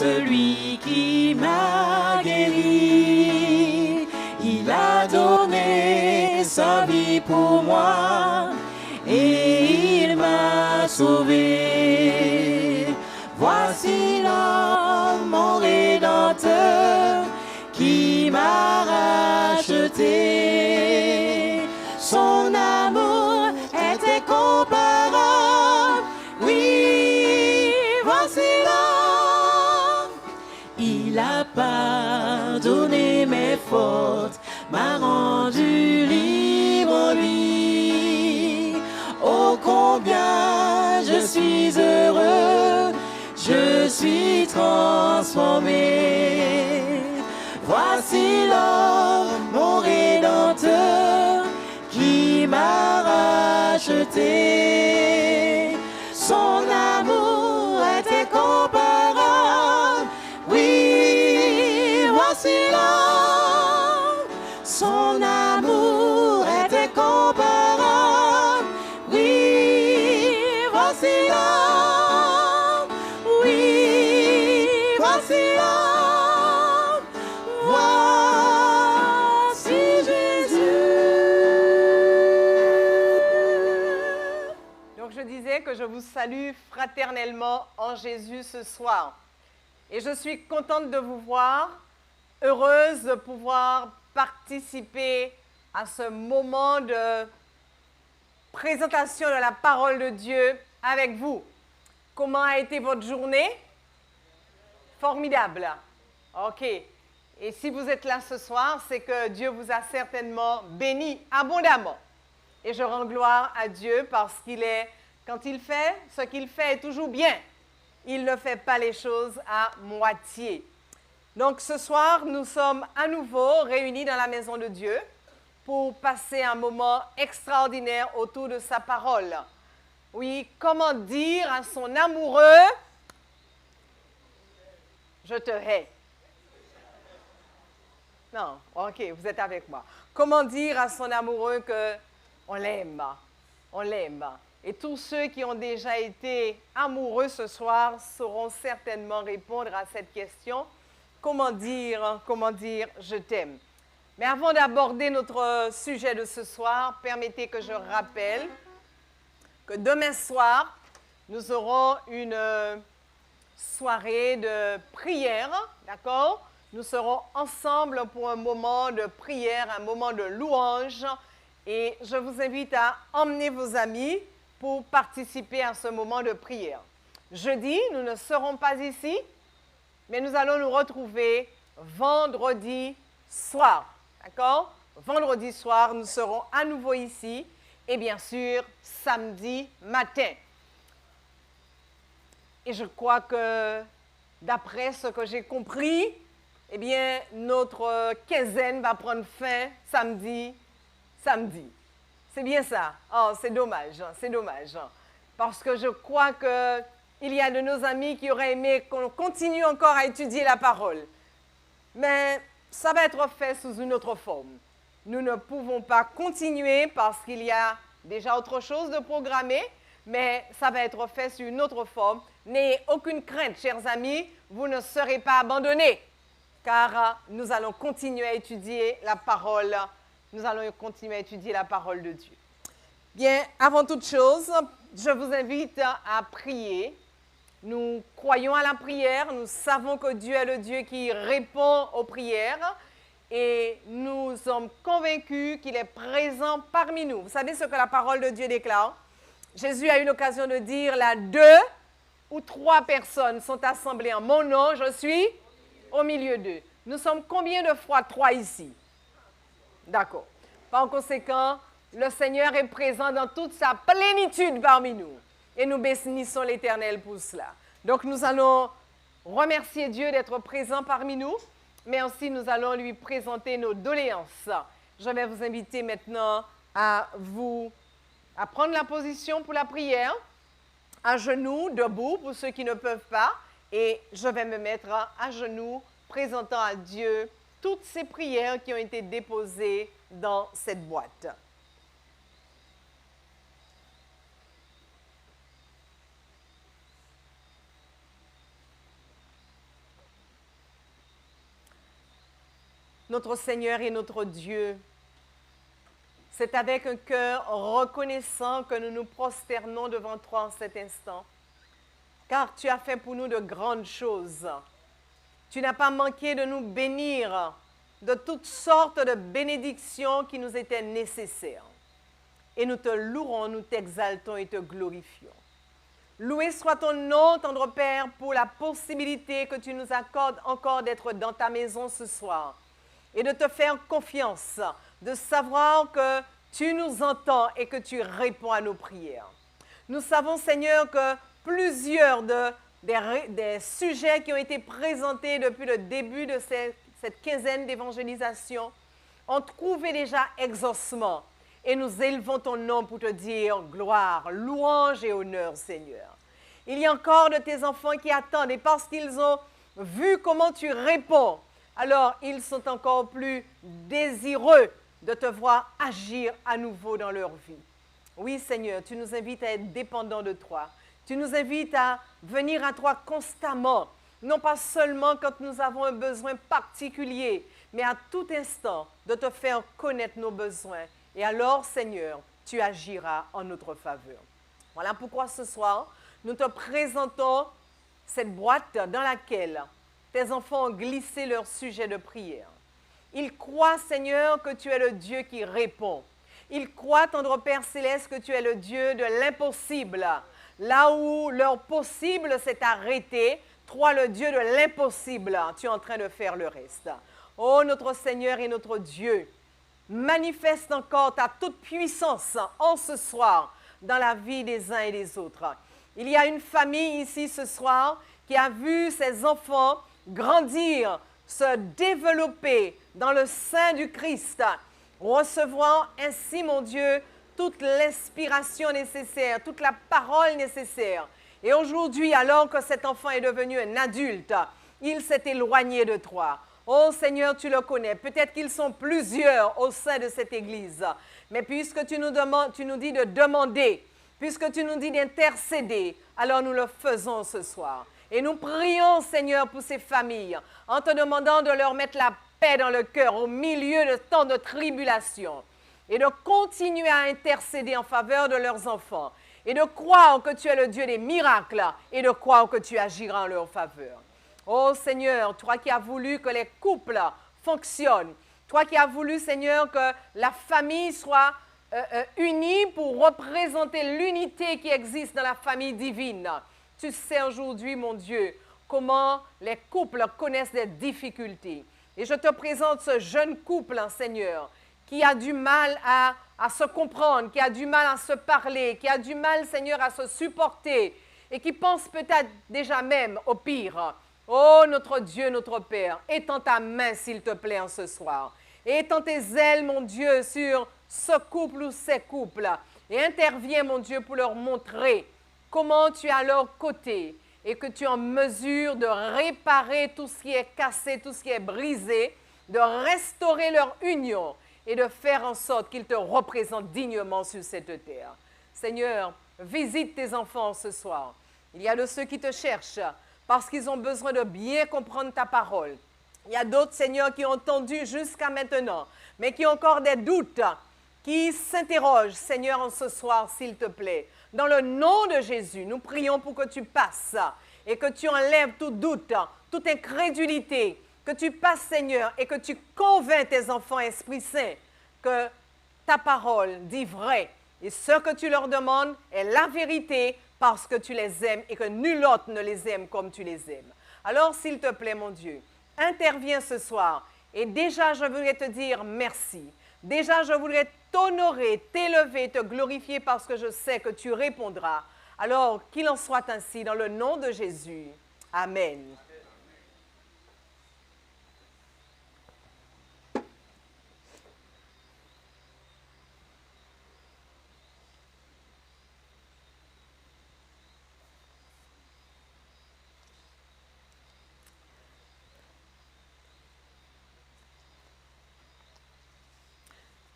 celui qui m'a guéri. Il a donné sa vie pour moi et il m'a sauvé. Voici l'homme, mon Rédempteur, qui m'a racheté. Son amour est incomparable. Oui, voici l'homme. Il a pardonné mes fautes, m'a rendu libre en lui. Oh, combien je suis heureux, je suis transformé. Voici l'homme, mon Rédempteur, qui m'a racheté. Son amour est incomparable. Oui, voici l'homme. Son amour est incomparable. Oui, voici l'homme. Oui, voici l'homme. Voici Jésus. Donc je disais que je vous salue fraternellement en Jésus ce soir. Et je suis contente de vous voir, heureuse de pouvoir participer à ce moment de présentation de la parole de Dieu avec vous. Comment a été votre journée? Formidable. OK. Et si vous êtes là ce soir, c'est que Dieu vous a certainement béni abondamment. Et je rends gloire à Dieu parce qu'il est, quand il fait, ce qu'il fait est toujours bien. Il ne fait pas les choses à moitié. Donc ce soir, nous sommes à nouveau réunis dans la maison de Dieu pour passer un moment extraordinaire autour de sa parole. Oui, comment dire à son amoureux, je te hais. Non, ok, vous êtes avec moi. Comment dire à son amoureux qu'on l'aime, on l'aime. Et tous ceux qui ont déjà été amoureux ce soir sauront certainement répondre à cette question. Comment dire, je t'aime. Mais avant d'aborder notre sujet de ce soir, permettez que je rappelle que demain soir, nous aurons une soirée de prière, d'accord? Nous serons ensemble pour un moment de prière, un moment de louange. Et je vous invite à emmener vos amis pour participer à ce moment de prière. Jeudi, nous ne serons pas ici, mais nous allons nous retrouver vendredi soir. D'accord? Vendredi soir, nous serons à nouveau ici. Et bien sûr, samedi matin. Et je crois que, d'après ce que j'ai compris, eh bien, notre quinzaine va prendre fin samedi. C'est bien ça. Oh, c'est dommage, c'est dommage. Parce que je crois qu'il y a de nos amis qui auraient aimé qu'on continue encore à étudier la parole. Mais ça va être fait sous une autre forme. Nous ne pouvons pas continuer parce qu'il y a déjà autre chose de programmé, mais ça va être fait sous une autre forme. N'ayez aucune crainte, chers amis, vous ne serez pas abandonnés, car nous allons continuer à étudier la parole. Nous allons continuer à étudier la parole de Dieu. Bien, avant toute chose, je vous invite à prier. Nous croyons à la prière, nous savons que Dieu est le Dieu qui répond aux prières et nous sommes convaincus qu'il est présent parmi nous. Vous savez ce que la parole de Dieu déclare? Jésus a eu l'occasion de dire, là, 2 ou 3 personnes sont assemblées en mon nom, je suis au milieu d'eux. Nous sommes combien de fois 3 ici? D'accord. Par conséquent, le Seigneur est présent dans toute sa plénitude parmi nous. Et nous bénissons l'Éternel pour cela. Donc nous allons remercier Dieu d'être présent parmi nous, mais aussi nous allons lui présenter nos doléances. Je vais vous inviter maintenant à prendre la position pour la prière, à genoux, debout pour ceux qui ne peuvent pas, et je vais me mettre à genoux, présentant à Dieu toutes ces prières qui ont été déposées dans cette boîte. Notre Seigneur et notre Dieu, c'est avec un cœur reconnaissant que nous nous prosternons devant toi en cet instant, car tu as fait pour nous de grandes choses. Tu n'as pas manqué de nous bénir de toutes sortes de bénédictions qui nous étaient nécessaires. Et nous te louerons, nous t'exaltons et te glorifions. Loué soit ton nom, tendre Père, pour la possibilité que tu nous accordes encore d'être dans ta maison ce soir et de te faire confiance, de savoir que tu nous entends et que tu réponds à nos prières. Nous savons, Seigneur, que plusieurs des sujets qui ont été présentés depuis le début de cette quinzaine d'évangélisation ont trouvé déjà exaucement. Et nous élevons ton nom pour te dire gloire, louange et honneur, Seigneur. Il y a encore de tes enfants qui attendent et parce qu'ils ont vu comment tu réponds, alors ils sont encore plus désireux de te voir agir à nouveau dans leur vie. Oui, Seigneur, tu nous invites à être dépendants de toi. Tu nous invites à venir à toi constamment, non pas seulement quand nous avons un besoin particulier, mais à tout instant de te faire connaître nos besoins. Et alors, Seigneur, tu agiras en notre faveur. Voilà pourquoi ce soir, nous te présentons cette boîte dans laquelle tes enfants ont glissé leur sujet de prière. Ils croient, Seigneur, que tu es le Dieu qui répond. Ils croient, tendre Père Céleste, que tu es le Dieu de l'impossible. Là où leur possible s'est arrêté, toi, le Dieu de l'impossible, tu es en train de faire le reste. Oh, notre Seigneur et notre Dieu, manifeste encore ta toute puissance en ce soir dans la vie des uns et des autres. Il y a une famille ici ce soir qui a vu ses enfants grandir, se développer dans le sein du Christ, recevant ainsi, mon Dieu, toute l'inspiration nécessaire, toute la parole nécessaire. Et aujourd'hui, alors que cet enfant est devenu un adulte, il s'est éloigné de toi. Oh Seigneur, tu le connais. Peut-être qu'ils sont plusieurs au sein de cette église. Mais puisque tu nous dis de demander, puisque tu nous dis d'intercéder, alors nous le faisons ce soir. Et nous prions, Seigneur, pour ces familles, en te demandant de leur mettre la paix dans le cœur au milieu de tant de tribulations et de continuer à intercéder en faveur de leurs enfants et de croire que tu es le Dieu des miracles et de croire que tu agiras en leur faveur. Oh Seigneur, toi qui as voulu que les couples fonctionnent, toi qui as voulu, Seigneur, que la famille soit unie pour représenter l'unité qui existe dans la famille divine. Tu sais aujourd'hui, mon Dieu, comment les couples connaissent des difficultés. Et je te présente ce jeune couple, Seigneur, qui a du mal à se comprendre, qui a du mal à se parler, qui a du mal, Seigneur, à se supporter et qui pense peut-être déjà même au pire. Oh, notre Dieu, notre Père, étends ta main, s'il te plaît, en ce soir. Et étends tes ailes, mon Dieu, sur ce couple ou ces couples. Et interviens, mon Dieu, pour leur montrer comment tu es à leur côté et que tu es en mesure de réparer tout ce qui est cassé, tout ce qui est brisé, de restaurer leur union et de faire en sorte qu'ils te représentent dignement sur cette terre. Seigneur, visite tes enfants ce soir. Il y a de ceux qui te cherchent parce qu'ils ont besoin de bien comprendre ta parole. Il y a d'autres, Seigneur, qui ont entendu jusqu'à maintenant, mais qui ont encore des doutes, qui s'interrogent, Seigneur, en ce soir, s'il te plaît. Dans le nom de Jésus, nous prions pour que tu passes et que tu enlèves tout doute, toute incrédulité, que tu passes, Seigneur, et que tu convaincs tes enfants, Esprit Saint, que ta parole dit vrai. Et ce que tu leur demandes est la vérité parce que tu les aimes et que nul autre ne les aime comme tu les aimes. Alors, s'il te plaît, mon Dieu, interviens ce soir. Et déjà, je voudrais te dire merci. Déjà, je voudrais t'honorer, t'élever, te glorifier parce que je sais que tu répondras. Alors, qu'il en soit ainsi dans le nom de Jésus. Amen.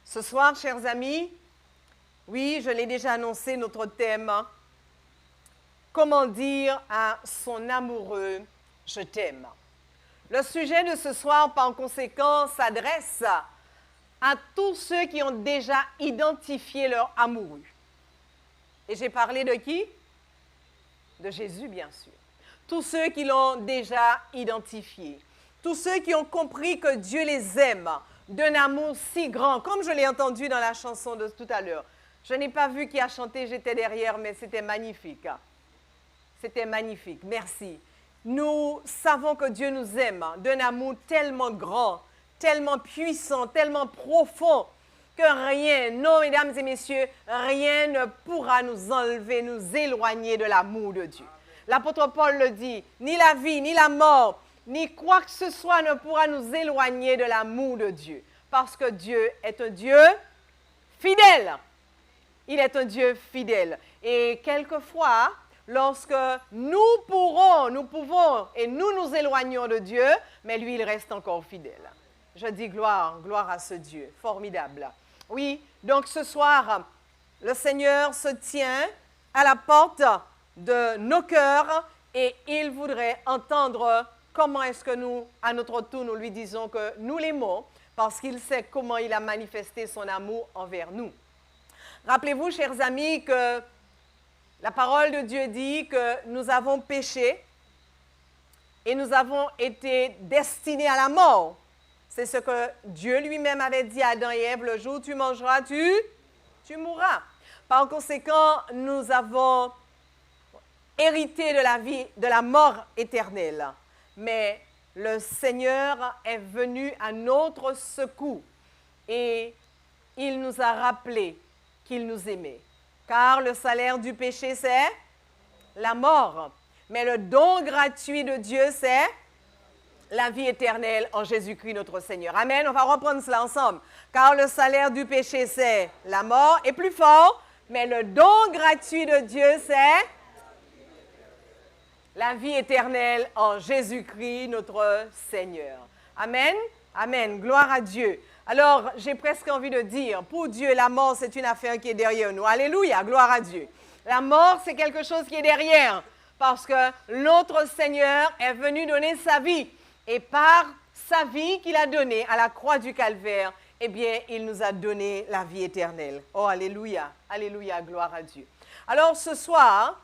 Ce soir, chers amis, oui, je l'ai déjà annoncé, notre thème, comment dire à son amoureux « je t'aime ». Le sujet de ce soir, par conséquent, s'adresse à tous ceux qui ont déjà identifié leur amoureux. Et j'ai parlé de qui? De Jésus, bien sûr. Tous ceux qui l'ont déjà identifié. Tous ceux qui ont compris que Dieu les aime d'un amour si grand, comme je l'ai entendu dans la chanson de tout à l'heure. Je n'ai pas vu qui a chanté, j'étais derrière, mais c'était magnifique. C'était magnifique, merci. Nous savons que Dieu nous aime d'un amour tellement grand, tellement puissant, tellement profond, que rien, non, mesdames et messieurs, rien ne pourra nous enlever, nous éloigner de l'amour de Dieu. L'apôtre Paul le dit, ni la vie, ni la mort, ni quoi que ce soit ne pourra nous éloigner de l'amour de Dieu. Parce que Dieu est un Dieu fidèle. Il est un Dieu fidèle. Et quelquefois, lorsque nous pouvons et nous éloignons de Dieu, mais lui, il reste encore fidèle. Je dis gloire à ce Dieu. Formidable. Oui, donc ce soir, le Seigneur se tient à la porte de nos cœurs et il voudrait entendre comment est-ce que nous, à notre tour, nous lui disons que nous l'aimons parce qu'il sait comment il a manifesté son amour envers nous. Rappelez-vous, chers amis, que la parole de Dieu dit que nous avons péché et nous avons été destinés à la mort. C'est ce que Dieu lui-même avait dit à Adam et Ève, le jour où tu mangeras, tu mourras. Par conséquent, nous avons hérité de la vie, de la mort éternelle. Mais le Seigneur est venu à notre secours et il nous a rappelé qu'il nous aimait. Car le salaire du péché, c'est la mort. Mais le don gratuit de Dieu, c'est la vie éternelle en Jésus-Christ notre Seigneur. Amen. On va reprendre cela ensemble. Car le salaire du péché, c'est la mort. Et plus fort, mais le don gratuit de Dieu, c'est la vie éternelle en Jésus-Christ notre Seigneur. Amen. Amen. Gloire à Dieu. Alors, j'ai presque envie de dire, pour Dieu, la mort, c'est une affaire qui est derrière nous. Alléluia, gloire à Dieu. La mort, c'est quelque chose qui est derrière, parce que notre Seigneur est venu donner sa vie. Et par sa vie qu'il a donnée à la croix du Calvaire, eh bien, il nous a donné la vie éternelle. Oh, alléluia, alléluia, gloire à Dieu. Alors, ce soir,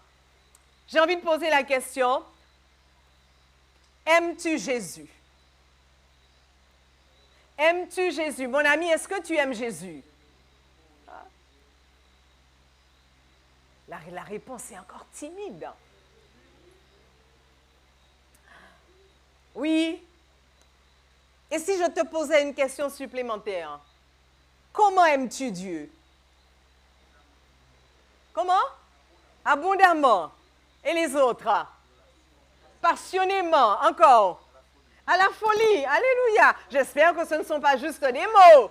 j'ai envie de poser la question, aimes-tu Jésus? Aimes-tu Jésus? Mon ami, est-ce que tu aimes Jésus? La réponse est encore timide. Oui. Et si je te posais une question supplémentaire? Comment aimes-tu Dieu? Comment? Abondamment. Et les autres? Passionnément. Encore? À la folie. Alléluia. J'espère que ce ne sont pas juste des mots.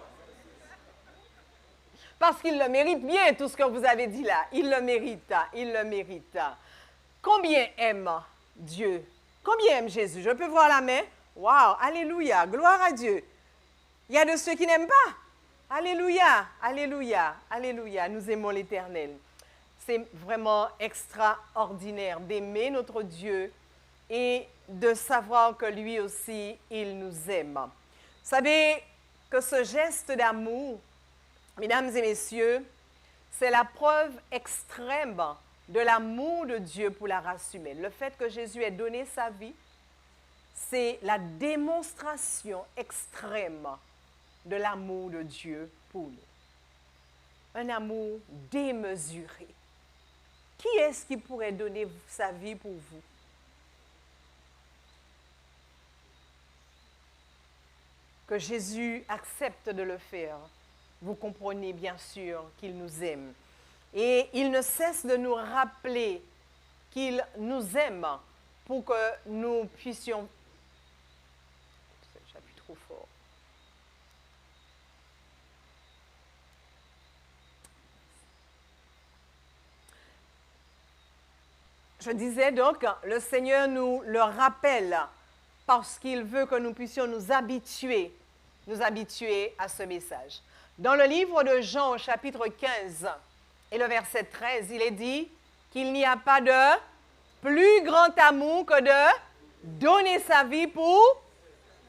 Parce qu'il le mérite bien, tout ce que vous avez dit là. Il le mérite. Il le mérite. Combien aime Dieu? Combien aime Jésus? Je peux voir la main? Wow. Alléluia. Gloire à Dieu. Il y a de ceux qui n'aiment pas. Alléluia. Alléluia. Alléluia. Nous aimons l'Éternel. C'est vraiment extraordinaire d'aimer notre Dieu et de savoir que lui aussi, il nous aime. Vous savez que ce geste d'amour, mesdames et messieurs, c'est la preuve extrême de l'amour de Dieu pour la race humaine. Le fait que Jésus ait donné sa vie, c'est la démonstration extrême de l'amour de Dieu pour nous. Un amour démesuré. Qui est-ce qui pourrait donner sa vie pour vous? Que Jésus accepte de le faire, vous comprenez bien sûr qu'il nous aime. Et il ne cesse de nous rappeler qu'il nous aime pour que nous puissions... J'appuie trop fort. Je disais donc, le Seigneur nous le rappelle parce qu'il veut que nous puissions nous habituer à ce message. Dans le livre de Jean, chapitre 15 et le verset 13, il est dit qu'il n'y a pas de plus grand amour que de donner sa vie pour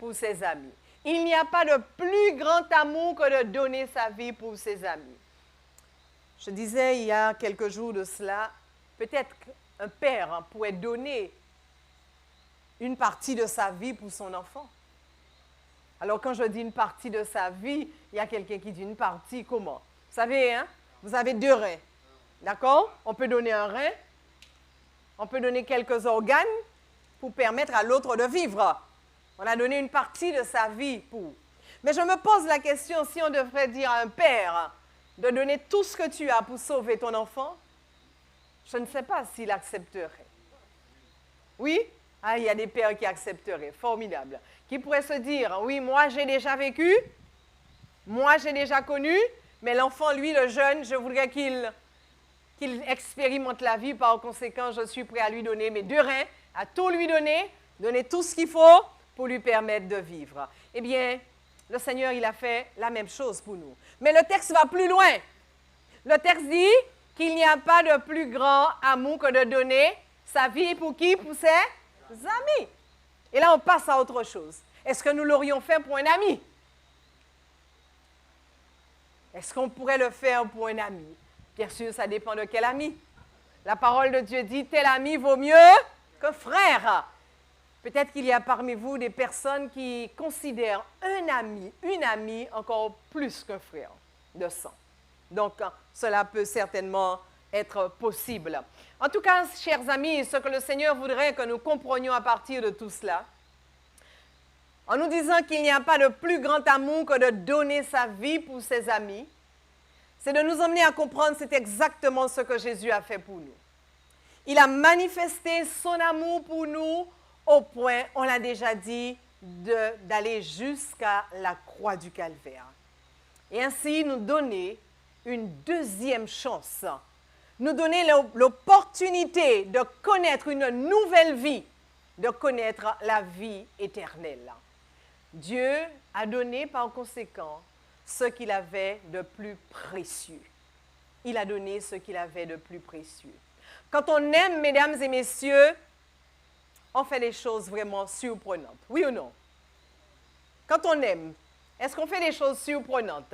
pour ses amis. Il n'y a pas de plus grand amour que de donner sa vie pour ses amis. Je disais il y a quelques jours de cela, peut-être qu'un père pourrait donner une partie de sa vie pour son enfant. Alors quand je dis une partie de sa vie, il y a quelqu'un qui dit une partie, comment? Vous savez, hein? Vous avez 2 reins, d'accord? On peut donner un rein, on peut donner quelques organes pour permettre à l'autre de vivre. On a donné une partie de sa vie pour. Mais je me pose la question, si on devrait dire à un père de donner tout ce que tu as pour sauver ton enfant, je ne sais pas s'il accepterait. Oui? Ah, il y a des pères qui accepteraient, formidable. Qui pourraient se dire, oui, moi j'ai déjà vécu, moi j'ai déjà connu, mais l'enfant, lui, le jeune, je voudrais qu'il expérimente la vie, par conséquent, je suis prêt à lui donner mes 2 reins, à tout lui donner tout ce qu'il faut pour lui permettre de vivre. Eh bien, le Seigneur, il a fait la même chose pour nous. Mais le texte va plus loin. Le texte dit qu'il n'y a pas de plus grand amour que de donner sa vie pour qui? Pour ses amis. Et là, on passe à autre chose. Est-ce que nous l'aurions fait pour un ami? Est-ce qu'on pourrait le faire pour un ami? Bien sûr, ça dépend de quel ami. La parole de Dieu dit, tel ami vaut mieux que frère. Peut-être qu'il y a parmi vous des personnes qui considèrent un ami, une amie, encore plus qu'un frère de sang. Donc, cela peut certainement être possible. En tout cas, chers amis, ce que le Seigneur voudrait que nous comprenions à partir de tout cela, en nous disant qu'il n'y a pas de plus grand amour que de donner sa vie pour ses amis, c'est de nous emmener à comprendre c'est exactement ce que Jésus a fait pour nous. Il a manifesté son amour pour nous au point, on l'a déjà dit, d'aller jusqu'à la croix du Calvaire. Et ainsi nous donner une deuxième chance, nous donner l'opportunité de connaître une nouvelle vie, de connaître la vie éternelle. Dieu a donné par conséquent ce qu'il avait de plus précieux. Il a donné ce qu'il avait de plus précieux. Quand on aime, mesdames et messieurs, on fait des choses vraiment surprenantes. Oui ou non? Quand on aime, est-ce qu'on fait des choses surprenantes?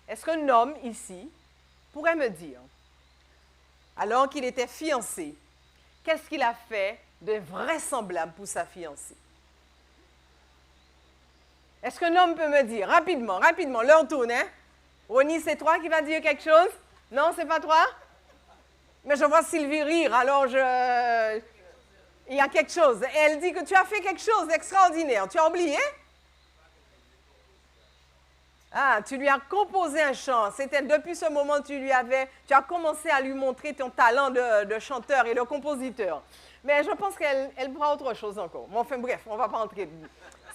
Est-ce qu'un homme ici pourrait me dire, alors qu'il était fiancé, qu'est-ce qu'il a fait de vraisemblable pour sa fiancée? Est-ce qu'un homme peut me dire, rapidement, l'heure tourne, hein? Ronnie, c'est toi qui vas dire quelque chose? Non, c'est pas toi? Mais je vois Sylvie rire, alors il y a quelque chose. Et elle dit que tu as fait quelque chose d'extraordinaire. Tu as oublié? Ah, tu lui as composé un chant. C'était depuis ce moment que tu as commencé à lui montrer ton talent de chanteur et de compositeur. Mais je pense qu'elle fera autre chose encore. Bon, enfin bref, on ne va pas entrer.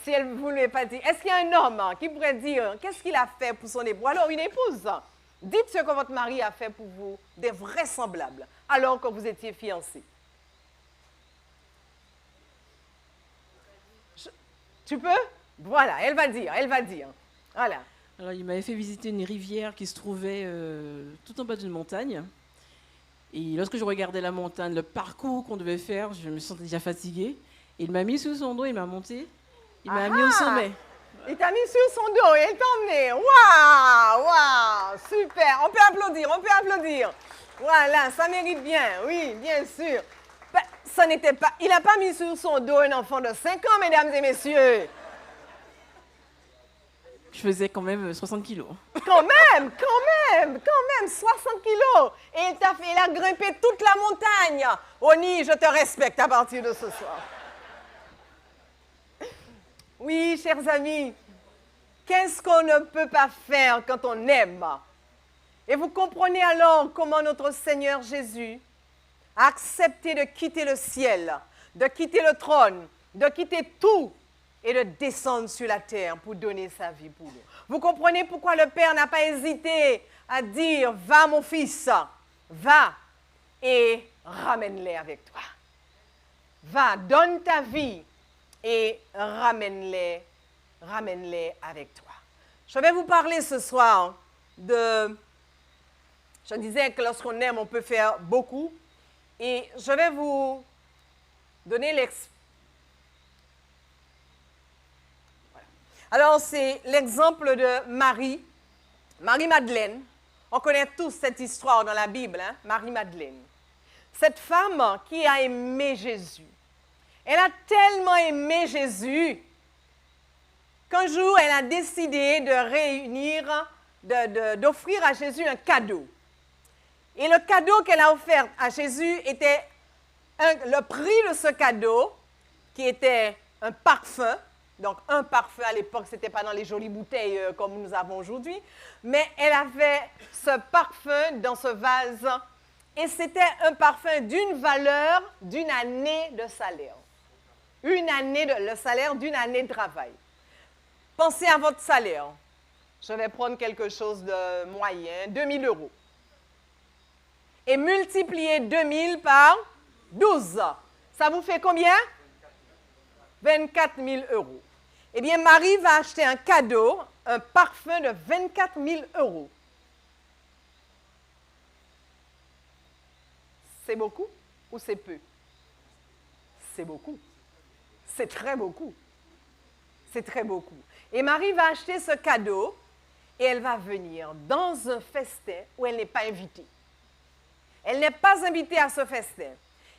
Si elle ne voulait pas dire. Est-ce qu'il y a un homme qui pourrait dire qu'est-ce qu'il a fait pour son époux? Alors, une épouse, dites ce que votre mari a fait pour vous, des vraisemblables, alors que vous étiez fiancés. Tu peux? Voilà, elle va dire. Voilà. Alors, il m'avait fait visiter une rivière qui se trouvait tout en bas d'une montagne. Et lorsque je regardais la montagne, le parcours qu'on devait faire, je me sentais déjà fatiguée. Et il m'a mis sous son dos, il m'a monté, il m'a mis au sommet. Il t'a mis sur son dos et il t'a emmené. Waouh, super. On peut applaudir. Voilà, ça mérite bien, oui, bien sûr. Il n'a pas mis sur son dos un enfant de 5 ans, mesdames et messieurs. Je faisais quand même 60 kilos. Quand même, 60 kilos. Et il a grimpé toute la montagne. Oni, je te respecte à partir de ce soir. Oui, chers amis, qu'est-ce qu'on ne peut pas faire quand on aime? Et vous comprenez alors comment notre Seigneur Jésus a accepté de quitter le ciel, de quitter le trône, de quitter tout et de descendre sur la terre pour donner sa vie pour nous. Vous comprenez pourquoi le Père n'a pas hésité à dire « Va mon fils, va et ramène-les avec toi. Va, donne ta vie et ramène-les avec toi. » Je vais vous parler ce soir de... Je disais que lorsqu'on aime, on peut faire beaucoup. Et je vais vous donner Alors, c'est l'exemple de Marie, Marie-Madeleine. On connaît tous cette histoire dans la Bible, hein? Marie-Madeleine. Cette femme qui a aimé Jésus. Elle a tellement aimé Jésus qu'un jour, elle a décidé d'offrir à Jésus un cadeau. Et le cadeau qu'elle a offert à Jésus était le prix de ce cadeau, qui était un parfum. Donc, un parfum à l'époque, ce n'était pas dans les jolies bouteilles comme nous avons aujourd'hui, mais elle avait ce parfum dans ce vase et c'était un parfum d'une valeur d'une année de salaire. Le salaire d'une année de travail. Pensez à votre salaire. Je vais prendre quelque chose de moyen, 2000 €. Et multiplier 2000 par 12. Ça vous fait combien? 24 000 €. Eh bien, Marie va acheter un cadeau, un parfum de 24 000 €. C'est beaucoup ou c'est peu? C'est beaucoup. C'est très beaucoup. C'est très beaucoup. Et Marie va acheter ce cadeau et elle va venir dans un festin où elle n'est pas invitée. Elle n'est pas invitée à ce festin.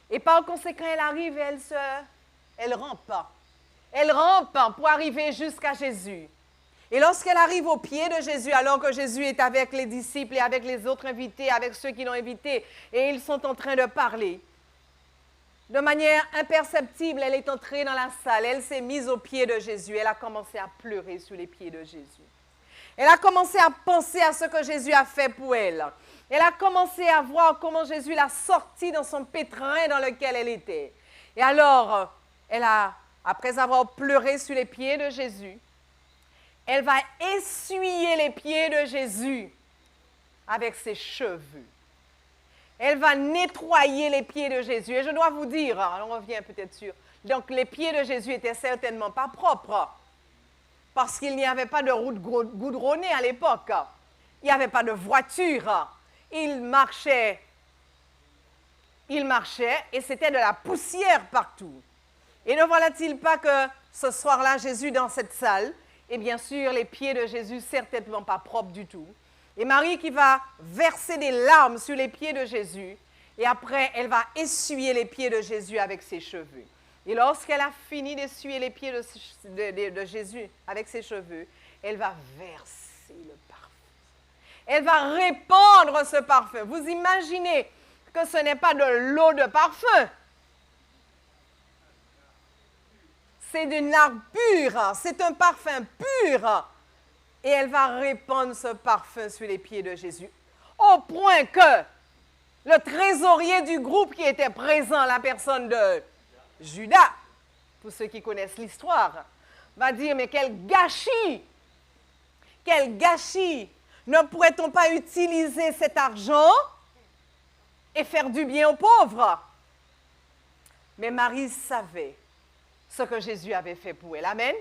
Et par conséquent, elle arrive et elle rampe. Elle rampe pour arriver jusqu'à Jésus. Et lorsqu'elle arrive au pied de Jésus, alors que Jésus est avec les disciples et avec les autres invités, avec ceux qui l'ont invité, et ils sont en train de parler, de manière imperceptible, elle est entrée dans la salle, elle s'est mise au pied de Jésus, elle a commencé à pleurer sous les pieds de Jésus. Elle a commencé à penser à ce que Jésus a fait pour elle. Elle a commencé à voir comment Jésus l'a sortie dans son pétrin dans lequel elle était. Et alors, après avoir pleuré sur les pieds de Jésus, elle va essuyer les pieds de Jésus avec ses cheveux. Elle va nettoyer les pieds de Jésus. Et je dois vous dire, on revient peut-être sur... Donc, les pieds de Jésus n'étaient certainement pas propres parce qu'il n'y avait pas de route goudronnée à l'époque. Il n'y avait pas de voiture. Il marchait et c'était de la poussière partout. Et ne voilà-t-il pas que ce soir-là, Jésus dans cette salle, et bien sûr, les pieds de Jésus certainement pas propres du tout. Et Marie qui va verser des larmes sur les pieds de Jésus, et après, elle va essuyer les pieds de Jésus avec ses cheveux. Et lorsqu'elle a fini d'essuyer les pieds de Jésus avec ses cheveux, elle va verser le parfum. Elle va répandre ce parfum. Vous imaginez que ce n'est pas de l'eau de parfum. C'est d'une arbre pure, c'est un parfum pur. Et elle va répandre ce parfum sur les pieds de Jésus. Au point que le trésorier du groupe qui était présent, la personne de Judas, pour ceux qui connaissent l'histoire, va dire, mais quel gâchis! Quel gâchis! Ne pourrait-on pas utiliser cet argent et faire du bien aux pauvres? Mais Marie savait ce que Jésus avait fait pour elle. Amen.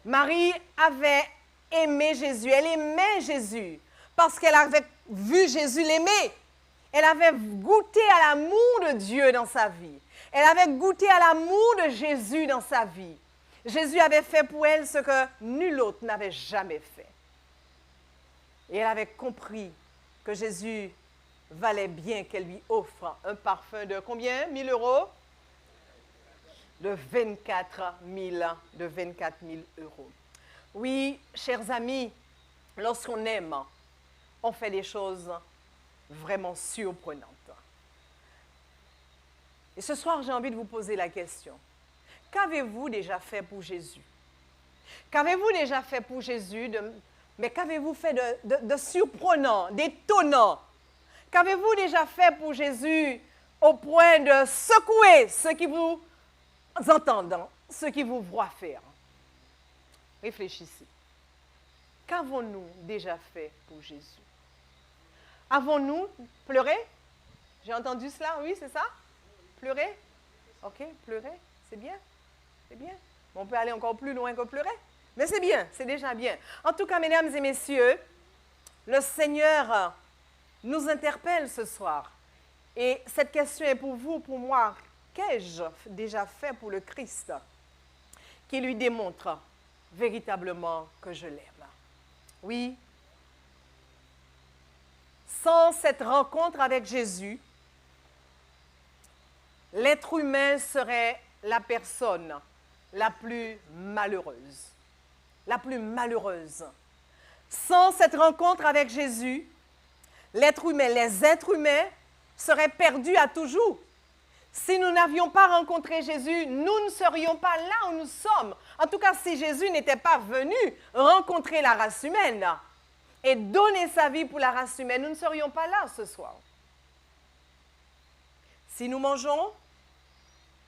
Marie avait aimé Jésus. Elle aimait Jésus parce qu'elle avait vu Jésus l'aimer. Elle avait goûté à l'amour de Dieu dans sa vie. Elle avait goûté à l'amour de Jésus dans sa vie. Jésus avait fait pour elle ce que nul autre n'avait jamais fait. Et elle avait compris que Jésus valait bien qu'elle lui offre un parfum de combien? 1 000 €? De 24 000 €. Oui, chers amis, lorsqu'on aime, on fait des choses vraiment surprenantes. Et ce soir, j'ai envie de vous poser la question. Qu'avez-vous déjà fait pour Jésus? Qu'avez-vous déjà fait pour Jésus? Mais qu'avez-vous fait de surprenant, d'étonnant? Qu'avez-vous déjà fait pour Jésus au point de secouer ceux qui vous entendent, ceux qui vous voient faire? Réfléchissez. Qu'avons-nous déjà fait pour Jésus? Avons-nous pleuré? J'ai entendu cela, oui, c'est ça? Pleurer? Ok, pleurer, c'est bien, c'est bien. On peut aller encore plus loin que pleurer, mais c'est bien, c'est déjà bien. En tout cas, mesdames et messieurs, le Seigneur nous interpelle ce soir. Et cette question est pour vous, pour moi. Qu'ai-je déjà fait pour le Christ qui lui démontre véritablement que je l'aime. Oui. Sans cette rencontre avec Jésus, l'être humain serait la personne la plus malheureuse. La plus malheureuse. Sans cette rencontre avec Jésus, l'être humain, les êtres humains seraient perdus à toujours. Si nous n'avions pas rencontré Jésus, nous ne serions pas là où nous sommes. En tout cas, si Jésus n'était pas venu rencontrer la race humaine et donner sa vie pour la race humaine, nous ne serions pas là ce soir. Si nous mangeons,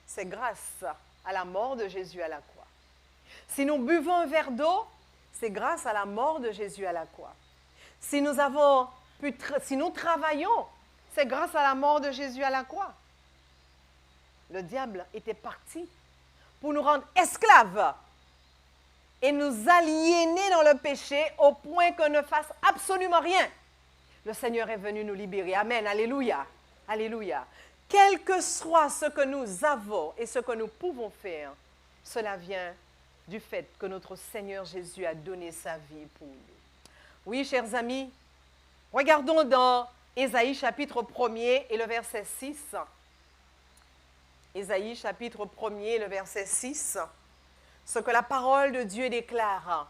c'est grâce à la mort de Jésus à la croix. Si nous buvons un verre d'eau, c'est grâce à la mort de Jésus à la croix. Si nous travaillons, c'est grâce à la mort de Jésus à la croix. Le diable était parti pour nous rendre esclaves et nous aliéner dans le péché au point qu'on ne fasse absolument rien. Le Seigneur est venu nous libérer. Amen. Alléluia. Alléluia. Quel que soit ce que nous avons et ce que nous pouvons faire, cela vient du fait que notre Seigneur Jésus a donné sa vie pour nous. Oui, chers amis, regardons dans Ésaïe chapitre 1er et le verset 6. Ésaïe chapitre 1er, le verset 6, ce que la parole de Dieu déclare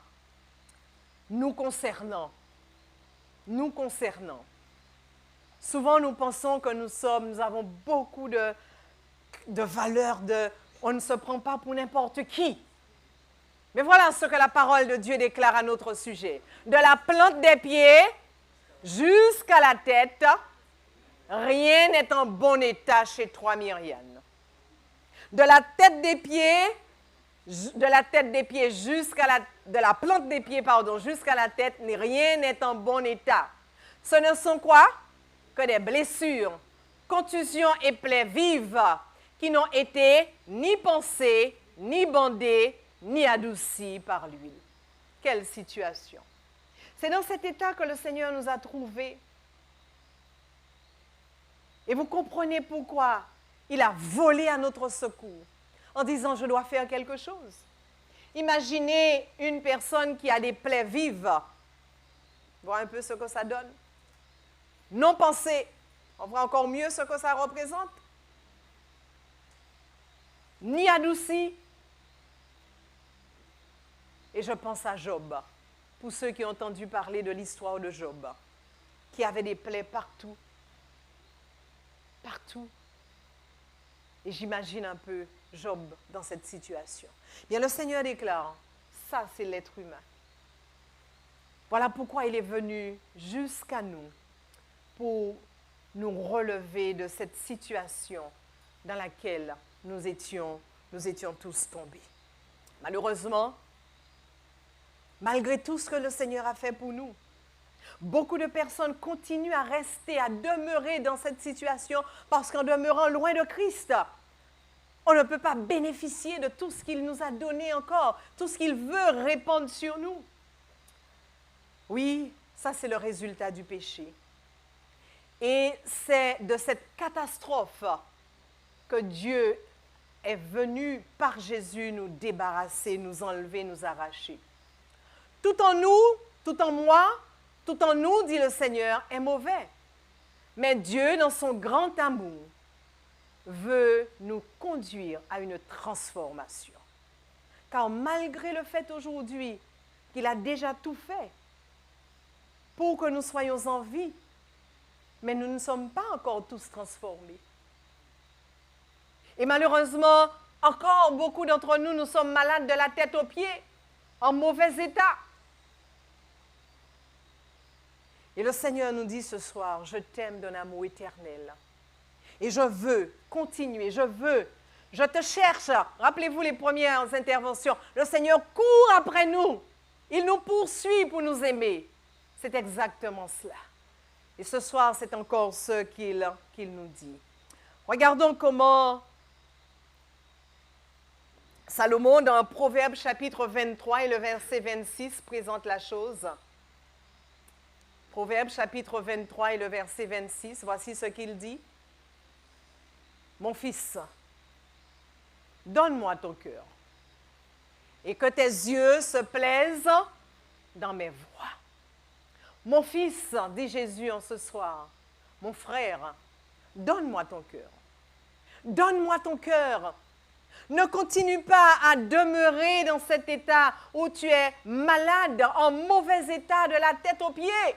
nous concernant. Nous concernant. Souvent, nous pensons que nous avons beaucoup de valeur, on ne se prend pas pour n'importe qui. Mais voilà ce que la parole de Dieu déclare à notre sujet. De la plante des pieds jusqu'à la tête, rien n'est en bon état chez toi, Myriam. De la plante des pieds jusqu'à la tête, rien n'est en bon état. Ce ne sont quoi? Que des blessures, contusions et plaies vives qui n'ont été ni pansées, ni bandées, ni adoucies par l'huile. Quelle situation! C'est dans cet état que le Seigneur nous a trouvés. Et vous comprenez pourquoi il a volé à notre secours en disant « je dois faire quelque chose ». Imaginez une personne qui a des plaies vives. Voir un peu ce que ça donne. Non pensée, on voit encore mieux ce que ça représente. Ni adouci. Et je pense à Job, pour ceux qui ont entendu parler de l'histoire de Job, qui avait des plaies partout. Partout. Et j'imagine un peu Job dans cette situation. Bien, le Seigneur déclare, ça c'est l'être humain. Voilà pourquoi il est venu jusqu'à nous, pour nous relever de cette situation dans laquelle nous étions tous tombés. Malheureusement, malgré tout ce que le Seigneur a fait pour nous, beaucoup de personnes continuent à rester, à demeurer dans cette situation parce qu'en demeurant loin de Christ, on ne peut pas bénéficier de tout ce qu'il nous a donné encore, tout ce qu'il veut répandre sur nous. Oui, ça c'est le résultat du péché. Et c'est de cette catastrophe que Dieu est venu par Jésus nous débarrasser, nous enlever, nous arracher. Tout en nous, tout en moi, tout en nous, dit le Seigneur, est mauvais. Mais Dieu, dans son grand amour, veut nous conduire à une transformation. Car malgré le fait aujourd'hui qu'il a déjà tout fait pour que nous soyons en vie, mais nous ne sommes pas encore tous transformés. Et malheureusement, encore beaucoup d'entre nous, nous sommes malades de la tête aux pieds, en mauvais état. Et le Seigneur nous dit ce soir, je t'aime d'un amour éternel. Et je veux continuer, je te cherche. Rappelez-vous les premières interventions. Le Seigneur court après nous. Il nous poursuit pour nous aimer. C'est exactement cela. Et ce soir, c'est encore ce qu'il nous dit. Regardons comment Salomon, dans Proverbe chapitre 23 et le verset 26, présente la chose. Proverbe chapitre 23 et le verset 26, voici ce qu'il dit. Mon fils, donne-moi ton cœur et que tes yeux se plaisent dans mes voies. Mon fils, dit Jésus en ce soir, mon frère, donne-moi ton cœur. Donne-moi ton cœur. Ne continue pas à demeurer dans cet état où tu es malade, en mauvais état de la tête aux pieds.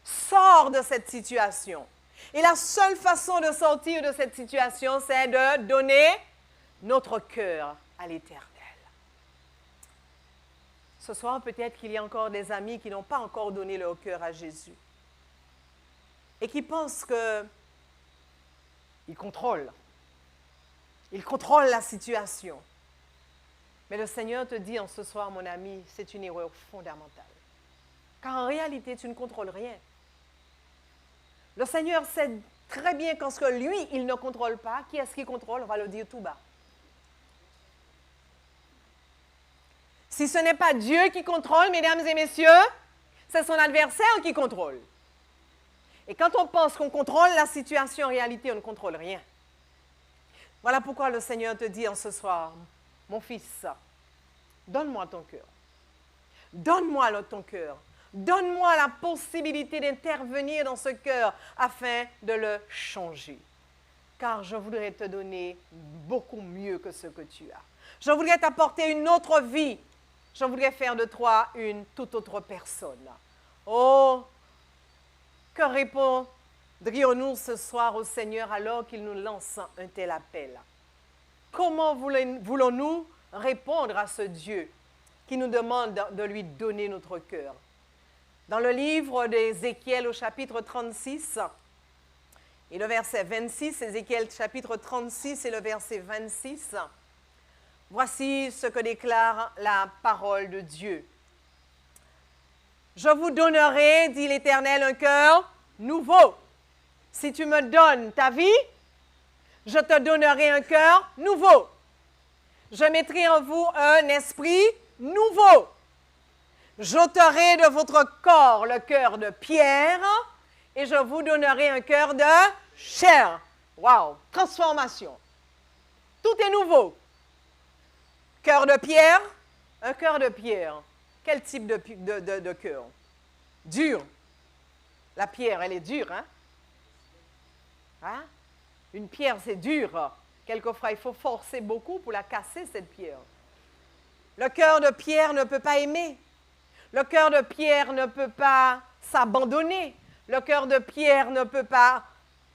Sors de cette situation. Et la seule façon de sortir de cette situation, c'est de donner notre cœur à l'Éternel. Ce soir, peut-être qu'il y a encore des amis qui n'ont pas encore donné leur cœur à Jésus et qui pensent qu'ils contrôlent. Ils contrôlent la situation. Mais le Seigneur te dit en ce soir, mon ami, c'est une erreur fondamentale. Car en réalité, tu ne contrôles rien. Le Seigneur sait très bien qu'en ce que lui, il ne contrôle pas, qui est-ce qui contrôle? On va le dire tout bas. Si ce n'est pas Dieu qui contrôle, mesdames et messieurs, c'est son adversaire qui contrôle. Et quand on pense qu'on contrôle la situation, en réalité, on ne contrôle rien. Voilà pourquoi le Seigneur te dit en ce soir, mon fils, donne-moi ton cœur. Donne-moi ton cœur. Donne-moi la possibilité d'intervenir dans ce cœur afin de le changer. Car je voudrais te donner beaucoup mieux que ce que tu as. Je voudrais t'apporter une autre vie. Je voudrais faire de toi une toute autre personne. Oh, que répondrions-nous ce soir au Seigneur alors qu'il nous lance un tel appel? Comment voulons-nous répondre à ce Dieu qui nous demande de lui donner notre cœur? Dans le livre d'Ézéchiel au chapitre 36 et le verset 26, Ézéchiel chapitre 36 et le verset 26, voici ce que déclare la parole de Dieu. Je vous donnerai, dit l'Éternel, un cœur nouveau. Si tu me donnes ta vie, je te donnerai un cœur nouveau. Je mettrai en vous un esprit nouveau. J'ôterai de votre corps le cœur de pierre et je vous donnerai un cœur de chair. Wow! Transformation. Tout est nouveau. Cœur de pierre, un cœur de pierre. Quel type de cœur? Dur. La pierre, elle est dure, hein? Hein? Une pierre, c'est dur. Quelquefois, il faut forcer beaucoup pour la casser, cette pierre. Le cœur de pierre ne peut pas aimer. Le cœur de pierre ne peut pas s'abandonner. Le cœur de pierre ne peut pas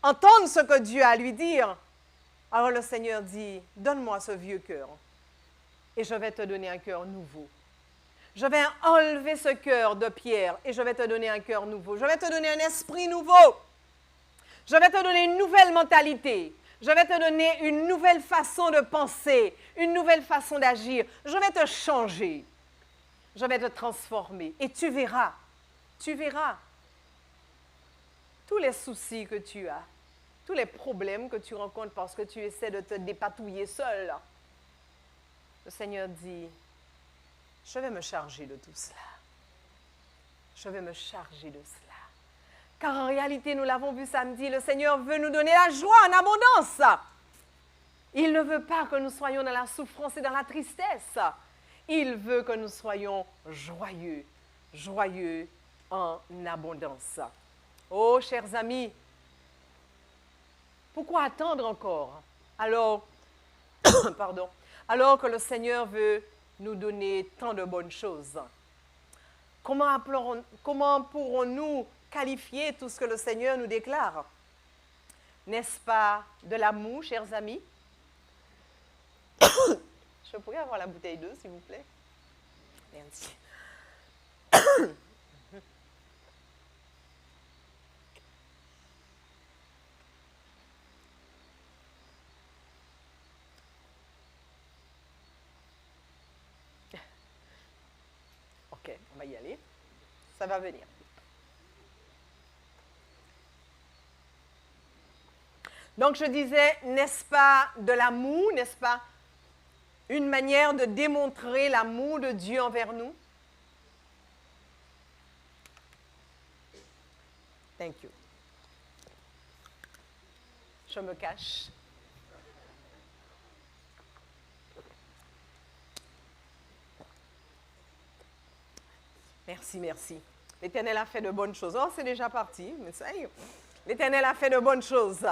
entendre ce que Dieu a à lui dire. Alors le Seigneur dit, donne-moi ce vieux cœur et je vais te donner un cœur nouveau. Je vais enlever ce cœur de pierre et je vais te donner un cœur nouveau. Je vais te donner un esprit nouveau. Je vais te donner une nouvelle mentalité. Je vais te donner une nouvelle façon de penser, une nouvelle façon d'agir. Je vais te changer. Je vais te transformer. Et tu verras, tous les soucis que tu as, tous les problèmes que tu rencontres parce que tu essaies de te dépatouiller seul. Le Seigneur dit, je vais me charger de tout cela. Je vais me charger de cela. Car en réalité, nous l'avons vu samedi, le Seigneur veut nous donner la joie en abondance. Il ne veut pas que nous soyons dans la souffrance et dans la tristesse. Il veut que nous soyons joyeux, joyeux en abondance. Oh, chers amis, pourquoi attendre encore alors que le Seigneur veut nous donner tant de bonnes choses? Comment pourrons-nous qualifier tout ce que le Seigneur nous déclare? N'est-ce pas de l'amour, chers amis? Je pourrais avoir la bouteille d'eau, s'il vous plaît? Merci. OK, on va y aller. Ça va venir. Donc, je disais, n'est-ce pas de l'amour, n'est-ce pas une manière de démontrer l'amour de Dieu envers nous? Thank you. Je me cache. Merci, merci. L'Éternel a fait de bonnes choses. Oh, c'est déjà parti, mais ça y est. L'Éternel a fait de bonnes choses.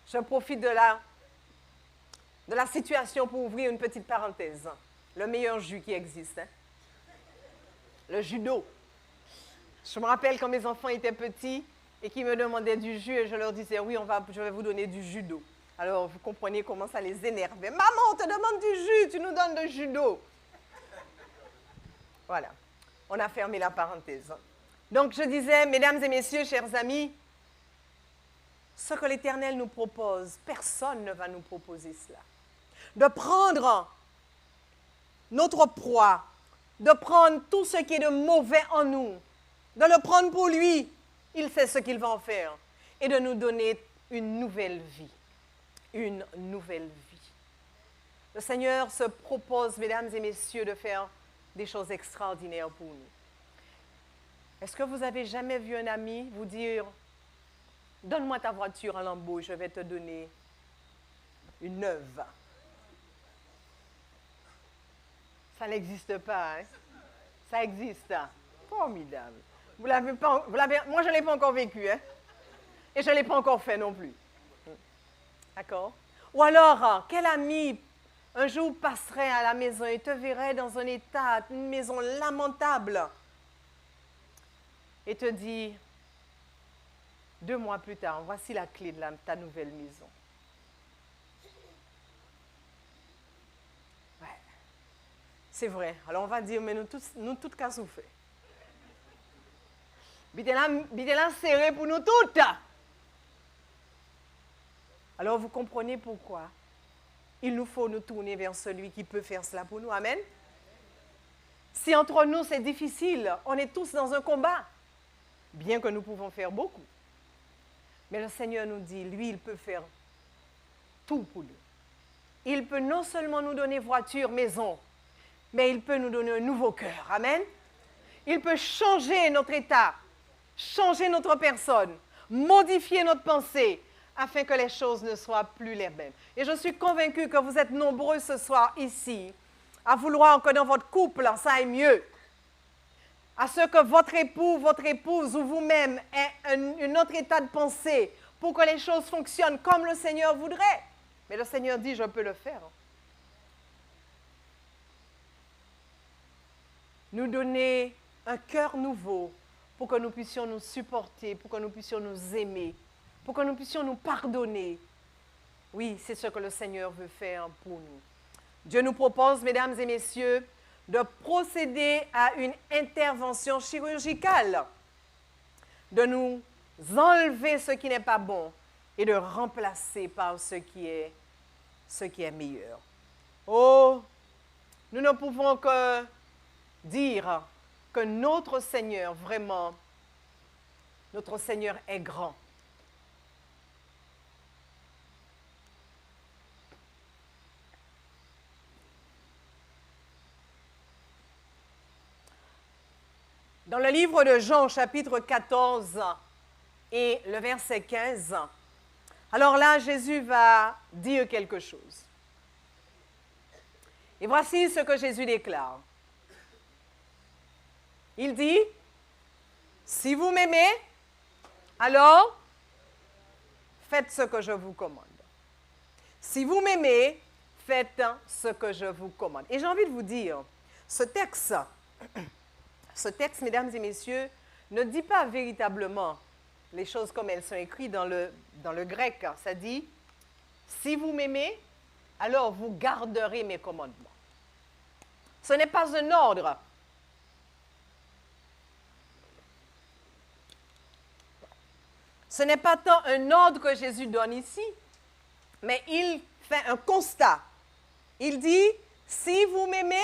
Je profite de la situation pour ouvrir une petite parenthèse. Le meilleur jus qui existe. Hein? Le jus d'eau. Je me rappelle quand mes enfants étaient petits et qu'ils me demandaient du jus et je leur disais, oui, je vais vous donner du jus d'eau. Alors, vous comprenez comment ça les énervait. Maman, on te demande du jus, tu nous donnes du jus d'eau. Voilà, on a fermé la parenthèse. Donc, je disais, mesdames et messieurs, chers amis, ce que l'Éternel nous propose, personne ne va nous proposer cela. De prendre notre proie, de prendre tout ce qui est de mauvais en nous, de le prendre pour lui, il sait ce qu'il va en faire, et de nous donner une nouvelle vie. Une nouvelle vie. Le Seigneur se propose, mesdames et messieurs, de faire des choses extraordinaires pour nous. Est-ce que vous avez jamais vu un ami vous dire « Donne-moi ta voiture en lambeaux, je vais te donner une neuve. » Ça n'existe pas, hein? Ça existe. Formidable. Moi, je ne l'ai pas encore vécu, hein? Et je ne l'ai pas encore fait non plus. D'accord? Ou alors, quel ami un jour passerait à la maison et te verrait dans un état, une maison lamentable, et te dit, 2 mois plus tard, voici la clé de ta nouvelle maison. Ouais. C'est vrai. Alors on va dire, mais nous toutes qu'à souffrir. Bidela serré pour nous toutes. Alors vous comprenez pourquoi il nous faut nous tourner vers celui qui peut faire cela pour nous. Amen. Si entre nous c'est difficile, on est tous dans un combat, bien que nous pouvons faire beaucoup. Mais le Seigneur nous dit, lui, il peut faire tout pour nous. Il peut non seulement nous donner voiture, maison, mais il peut nous donner un nouveau cœur. Amen. Il peut changer notre état, changer notre personne, modifier notre pensée, afin que les choses ne soient plus les mêmes. Et je suis convaincue que vous êtes nombreux ce soir ici à vouloir que dans votre couple, ça aille mieux. À ce que votre époux, votre épouse ou vous-même ait un autre état de pensée pour que les choses fonctionnent comme le Seigneur voudrait. Mais le Seigneur dit, je peux le faire. Nous donner un cœur nouveau pour que nous puissions nous supporter, pour que nous puissions nous aimer, pour que nous puissions nous pardonner. Oui, c'est ce que le Seigneur veut faire pour nous. Dieu nous propose, mesdames et messieurs, de procéder à une intervention chirurgicale, de nous enlever ce qui n'est pas bon et de remplacer par ce qui est meilleur. Oh, nous ne pouvons que dire que notre Seigneur, vraiment, notre Seigneur est grand. Dans le livre de Jean, chapitre 14 et le verset 15, alors là, Jésus va dire quelque chose. Et voici ce que Jésus déclare. Il dit, si vous m'aimez, alors faites ce que je vous commande. Si vous m'aimez, faites ce que je vous commande. Et j'ai envie de vous dire, ce texte, mesdames et messieurs, ne dit pas véritablement les choses comme elles sont écrites dans le grec. Ça dit, si vous m'aimez, alors vous garderez mes commandements. Ce n'est pas un ordre. Ce n'est pas tant un ordre que Jésus donne ici, mais il fait un constat. Il dit, si vous m'aimez,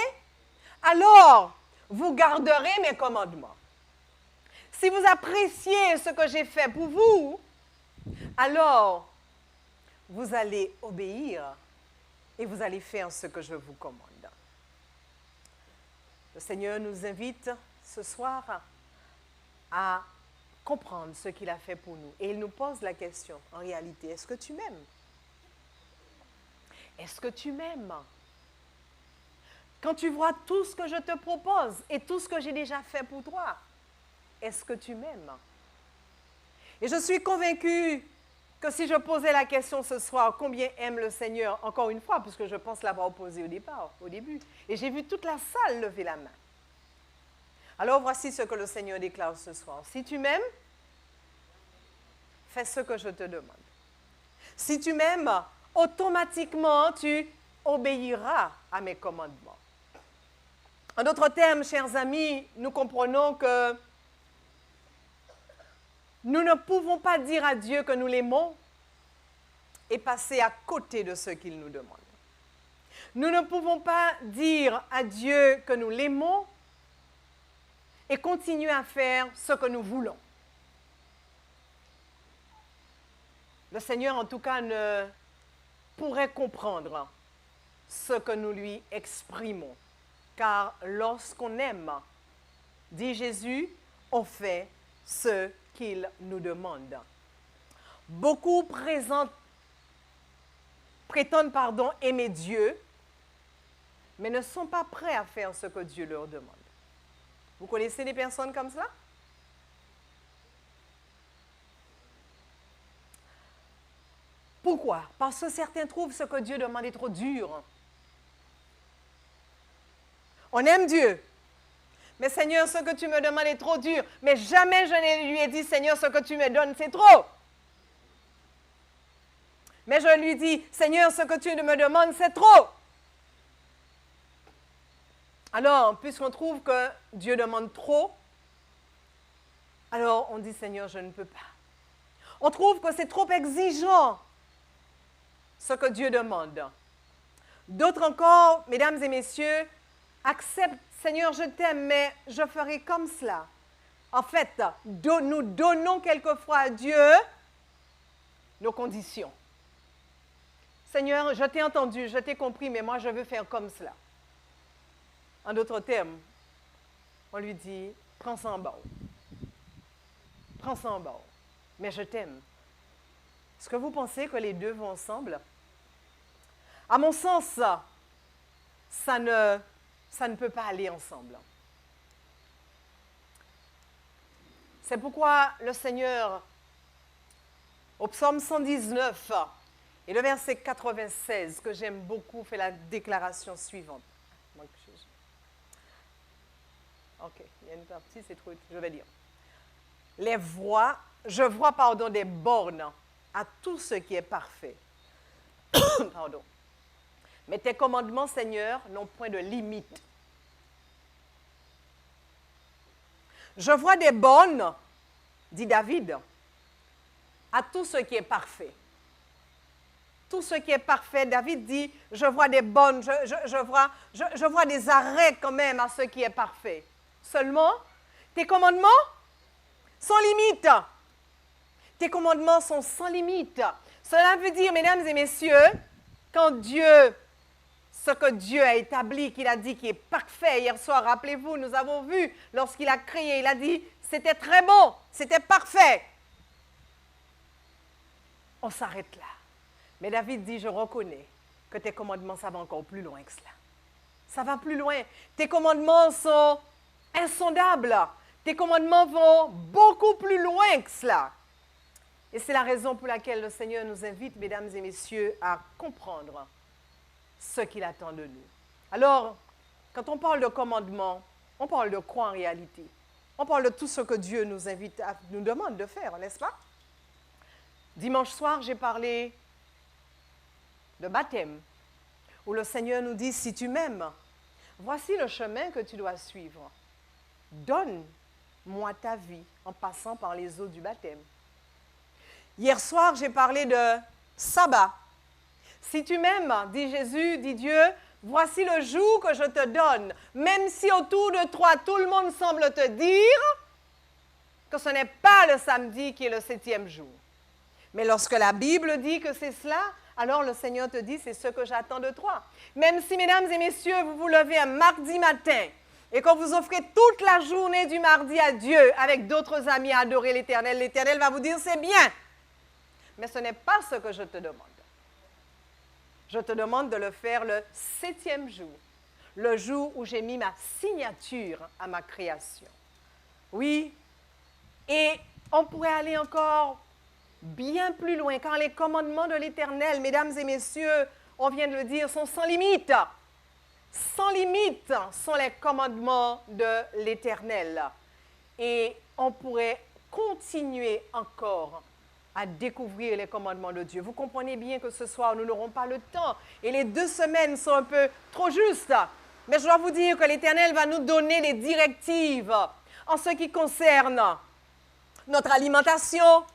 alors vous garderez mes commandements. Si vous appréciez ce que j'ai fait pour vous, alors vous allez obéir et vous allez faire ce que je vous commande. Le Seigneur nous invite ce soir à comprendre ce qu'il a fait pour nous. Et il nous pose la question, en réalité, est-ce que tu m'aimes? Est-ce que tu m'aimes? quand tu vois tout ce que je te propose et tout ce que j'ai déjà fait pour toi, est-ce que tu m'aimes? Et je suis convaincue que si je posais la question ce soir, combien aime le Seigneur, encore une fois, puisque je pense l'avoir posé au début, et j'ai vu toute la salle lever la main. Alors voici ce que le Seigneur déclare ce soir. Si tu m'aimes, fais ce que je te demande. Si tu m'aimes, automatiquement, tu obéiras à mes commandements. En d'autres termes, chers amis, nous comprenons que nous ne pouvons pas dire à Dieu que nous l'aimons et passer à côté de ce qu'il nous demande. Nous ne pouvons pas dire à Dieu que nous l'aimons et continuer à faire ce que nous voulons. Le Seigneur, en tout cas, ne pourrait comprendre ce que nous lui exprimons. Car lorsqu'on aime, dit Jésus, on fait ce qu'il nous demande. Beaucoup prétendent aimer Dieu, mais ne sont pas prêts à faire ce que Dieu leur demande. Vous connaissez des personnes comme ça? Pourquoi? Parce que certains trouvent ce que Dieu demande est trop dur. On aime Dieu. Mais Seigneur, ce que tu me demandes est trop dur. Mais jamais je ne lui ai dit, Seigneur, ce que tu me donnes, c'est trop. Mais je lui dis, Seigneur, ce que tu me demandes, c'est trop. Alors, puisqu'on trouve que Dieu demande trop, alors on dit, Seigneur, je ne peux pas. On trouve que c'est trop exigeant, ce que Dieu demande. D'autres encore, mesdames et messieurs, acceptent, Seigneur, je t'aime, mais je ferai comme cela. En fait, nous donnons quelquefois à Dieu nos conditions. Seigneur, je t'ai entendu, je t'ai compris, mais moi je veux faire comme cela. En d'autres termes, on lui dit, prends ça en bas. Prends ça en bas. Mais je t'aime. Est-ce que vous pensez que les deux vont ensemble? À mon sens, ça ne peut pas aller ensemble. C'est pourquoi le Seigneur, au psaume 119 et le verset 96, que j'aime beaucoup, fait la déclaration suivante. Ok, il y a une partie, c'est trop, je vais dire. Je vois des bornes à tout ce qui est parfait. Pardon. Mais tes commandements, Seigneur, n'ont point de limite. Je vois des bornes, dit David, à tout ce qui est parfait. Tout ce qui est parfait, David dit, je vois des bornes, je vois des arrêts quand même à ce qui est parfait. Seulement, tes commandements sans limite. Tes commandements sont sans limite. Cela veut dire, mesdames et messieurs, ce que Dieu a établi, qu'il a dit qui est parfait. Hier soir, rappelez-vous, nous avons vu, lorsqu'il a créé, il a dit, c'était très bon, c'était parfait. On s'arrête là. Mais David dit, je reconnais que tes commandements, ça va encore plus loin que cela. Ça va plus loin. Tes commandements sont insondables. Tes commandements vont beaucoup plus loin que cela. Et c'est la raison pour laquelle le Seigneur nous invite, mesdames et messieurs, à comprendre ce qu'il attend de nous. Alors, quand on parle de commandement, on parle de quoi en réalité? On parle de tout ce que Dieu nous demande de faire, n'est-ce pas? Dimanche soir, j'ai parlé de baptême, où le Seigneur nous dit, si tu m'aimes, voici le chemin que tu dois suivre. Donne-moi ta vie en passant par les eaux du baptême. Hier soir, j'ai parlé de sabbat. Si tu m'aimes, dit Jésus, dit Dieu, voici le jour que je te donne. Même si autour de toi, tout le monde semble te dire que ce n'est pas le samedi qui est le 7e jour. Mais lorsque la Bible dit que c'est cela, alors le Seigneur te dit, c'est ce que j'attends de toi. Même si, mesdames et messieurs, vous vous levez un mardi matin et que vous offrez toute la journée du mardi à Dieu avec d'autres amis à adorer l'Éternel, l'Éternel va vous dire, c'est bien. Mais ce n'est pas ce que je te demande. Je te demande de le faire le 7e jour. le jour où j'ai mis ma signature à ma création. Oui, et on pourrait aller encore bien plus loin, car les commandements de l'Éternel, mesdames et messieurs, on vient de le dire, sont sans limite. Sans limite sont les commandements de l'Éternel. Et on pourrait continuer encore à découvrir les commandements de Dieu. Vous comprenez bien que ce soir, nous n'aurons pas le temps. Et les 2 semaines sont un peu trop justes. Mais je dois vous dire que l'Éternel va nous donner des directives en ce qui concerne notre alimentation.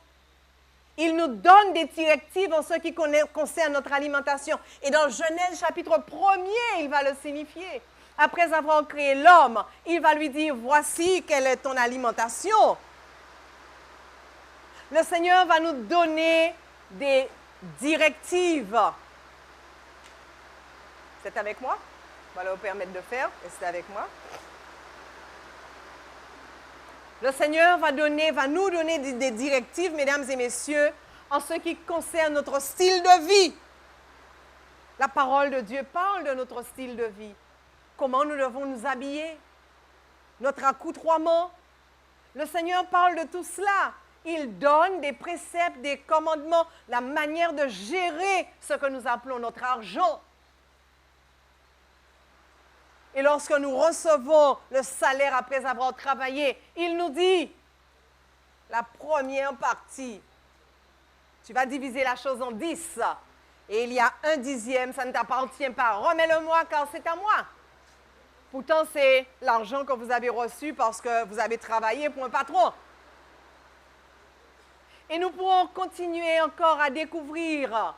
Il nous donne des directives en ce qui concerne notre alimentation. Et dans Genèse chapitre 1er, il va le signifier. Après avoir créé l'homme, il va lui dire, voici quelle est ton alimentation. Le Seigneur va nous donner des directives. C'est avec moi? On va leur permettre de faire. Restez avec moi. Le Seigneur va nous donner des directives, mesdames et messieurs, en ce qui concerne notre style de vie. La parole de Dieu parle de notre style de vie. Comment nous devons nous habiller, notre accoutrement. Le Seigneur parle de tout cela. Il donne des préceptes, des commandements, la manière de gérer ce que nous appelons notre argent. Et lorsque nous recevons le salaire après avoir travaillé, il nous dit, la première partie, tu vas diviser la chose en 10. Et il y a 1/10, ça ne t'appartient pas. Remets-le-moi car c'est à moi. Pourtant, c'est l'argent que vous avez reçu parce que vous avez travaillé pour un patron. Et nous pourrons continuer encore à découvrir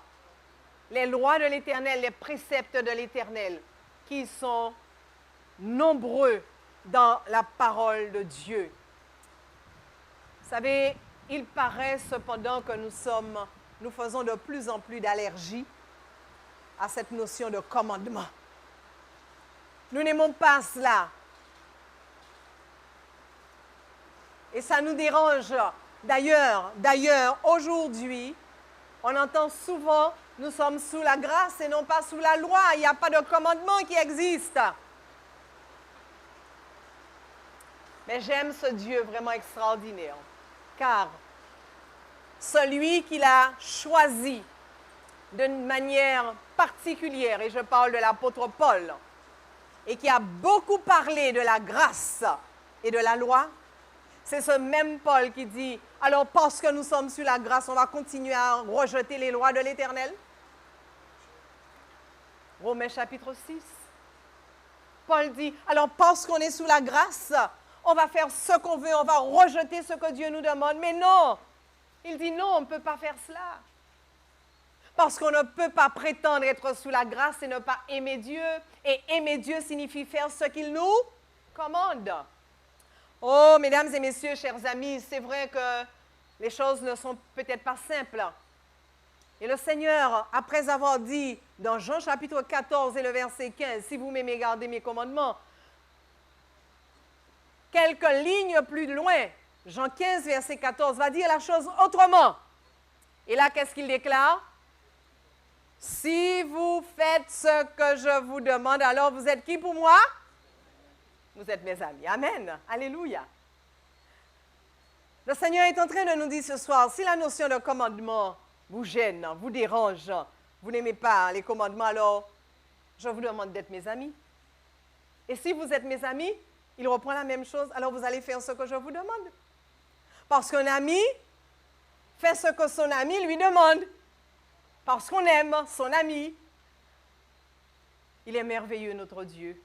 les lois de l'Éternel, les préceptes de l'Éternel, qui sont nombreux dans la parole de Dieu. Vous savez, il paraît cependant que nous faisons de plus en plus d'allergie à cette notion de commandement. Nous n'aimons pas cela. Et ça nous dérange. D'ailleurs, aujourd'hui, on entend souvent, nous sommes sous la grâce et non pas sous la loi. Il n'y a pas de commandement qui existe. Mais j'aime ce Dieu vraiment extraordinaire, car celui qu'il a choisi d'une manière particulière, et je parle de l'apôtre Paul, et qui a beaucoup parlé de la grâce et de la loi, c'est ce même Paul qui dit, alors parce que nous sommes sous la grâce, on va continuer à rejeter les lois de l'Éternel. Romains chapitre 6. Paul dit, alors parce qu'on est sous la grâce, on va faire ce qu'on veut, on va rejeter ce que Dieu nous demande. Mais non, il dit non, on ne peut pas faire cela. Parce qu'on ne peut pas prétendre être sous la grâce et ne pas aimer Dieu. Et aimer Dieu signifie faire ce qu'il nous commande. Oh, mesdames et messieurs, chers amis, c'est vrai que les choses ne sont peut-être pas simples. Et le Seigneur, après avoir dit dans Jean chapitre 14 et le verset 15, « Si vous m'aimez, gardez mes commandements », quelques lignes plus loin, Jean 15, verset 14, va dire la chose autrement. Et là, qu'est-ce qu'il déclare? « Si vous faites ce que je vous demande, alors vous êtes qui pour moi? Vous êtes mes amis. » Amen. Alléluia. Le Seigneur est en train de nous dire ce soir, si la notion de commandement vous gêne, vous dérange, vous n'aimez pas les commandements, alors je vous demande d'être mes amis. Et si vous êtes mes amis, il reprend la même chose, alors vous allez faire ce que je vous demande. Parce qu'un ami fait ce que son ami lui demande. Parce qu'on aime son ami. Il est merveilleux, notre Dieu.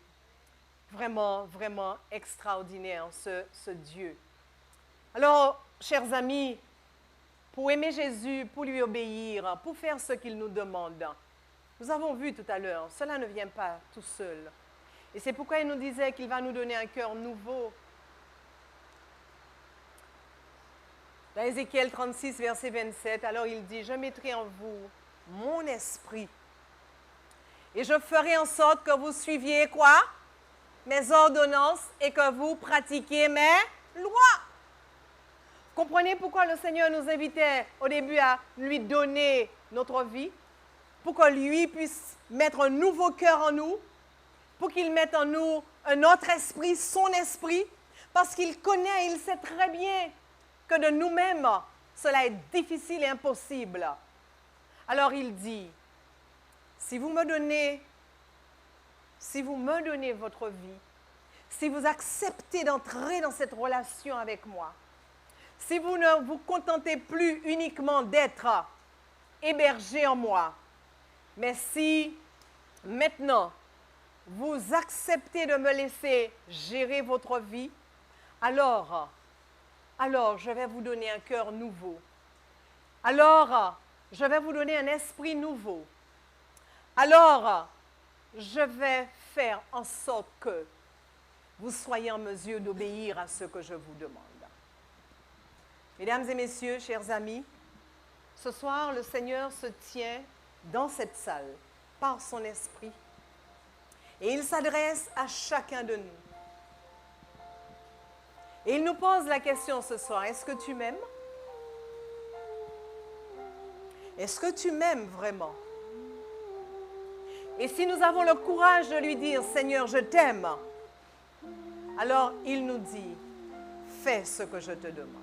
Vraiment, vraiment extraordinaire, ce Dieu. Alors, chers amis, pour aimer Jésus, pour lui obéir, pour faire ce qu'il nous demande, nous avons vu tout à l'heure, cela ne vient pas tout seul. Et c'est pourquoi il nous disait qu'il va nous donner un cœur nouveau. Dans Ézéchiel 36, verset 27, alors il dit, « Je mettrai en vous mon esprit et je ferai en sorte que vous suiviez quoi? Mes ordonnances et que vous pratiquiez mes lois. » Comprenez pourquoi le Seigneur nous invitait au début à lui donner notre vie, pour que lui puisse mettre un nouveau cœur en nous, pour qu'il mette en nous un autre esprit, son esprit, parce qu'il connaît, il sait très bien que de nous-mêmes, cela est difficile et impossible. Alors il dit, si vous me donnez votre vie, si vous acceptez d'entrer dans cette relation avec moi, si vous ne vous contentez plus uniquement d'être hébergé en moi, mais si maintenant vous acceptez de me laisser gérer votre vie, alors je vais vous donner un cœur nouveau. Alors, je vais vous donner un esprit nouveau. Alors, je vais faire en sorte que vous soyez en mesure d'obéir à ce que je vous demande. Mesdames et messieurs, chers amis, ce soir, le Seigneur se tient dans cette salle par son esprit et il s'adresse à chacun de nous. Et il nous pose la question ce soir, est-ce que tu m'aimes? Est-ce que tu m'aimes vraiment? Et si nous avons le courage de lui dire, Seigneur, je t'aime, alors il nous dit, fais ce que je te demande.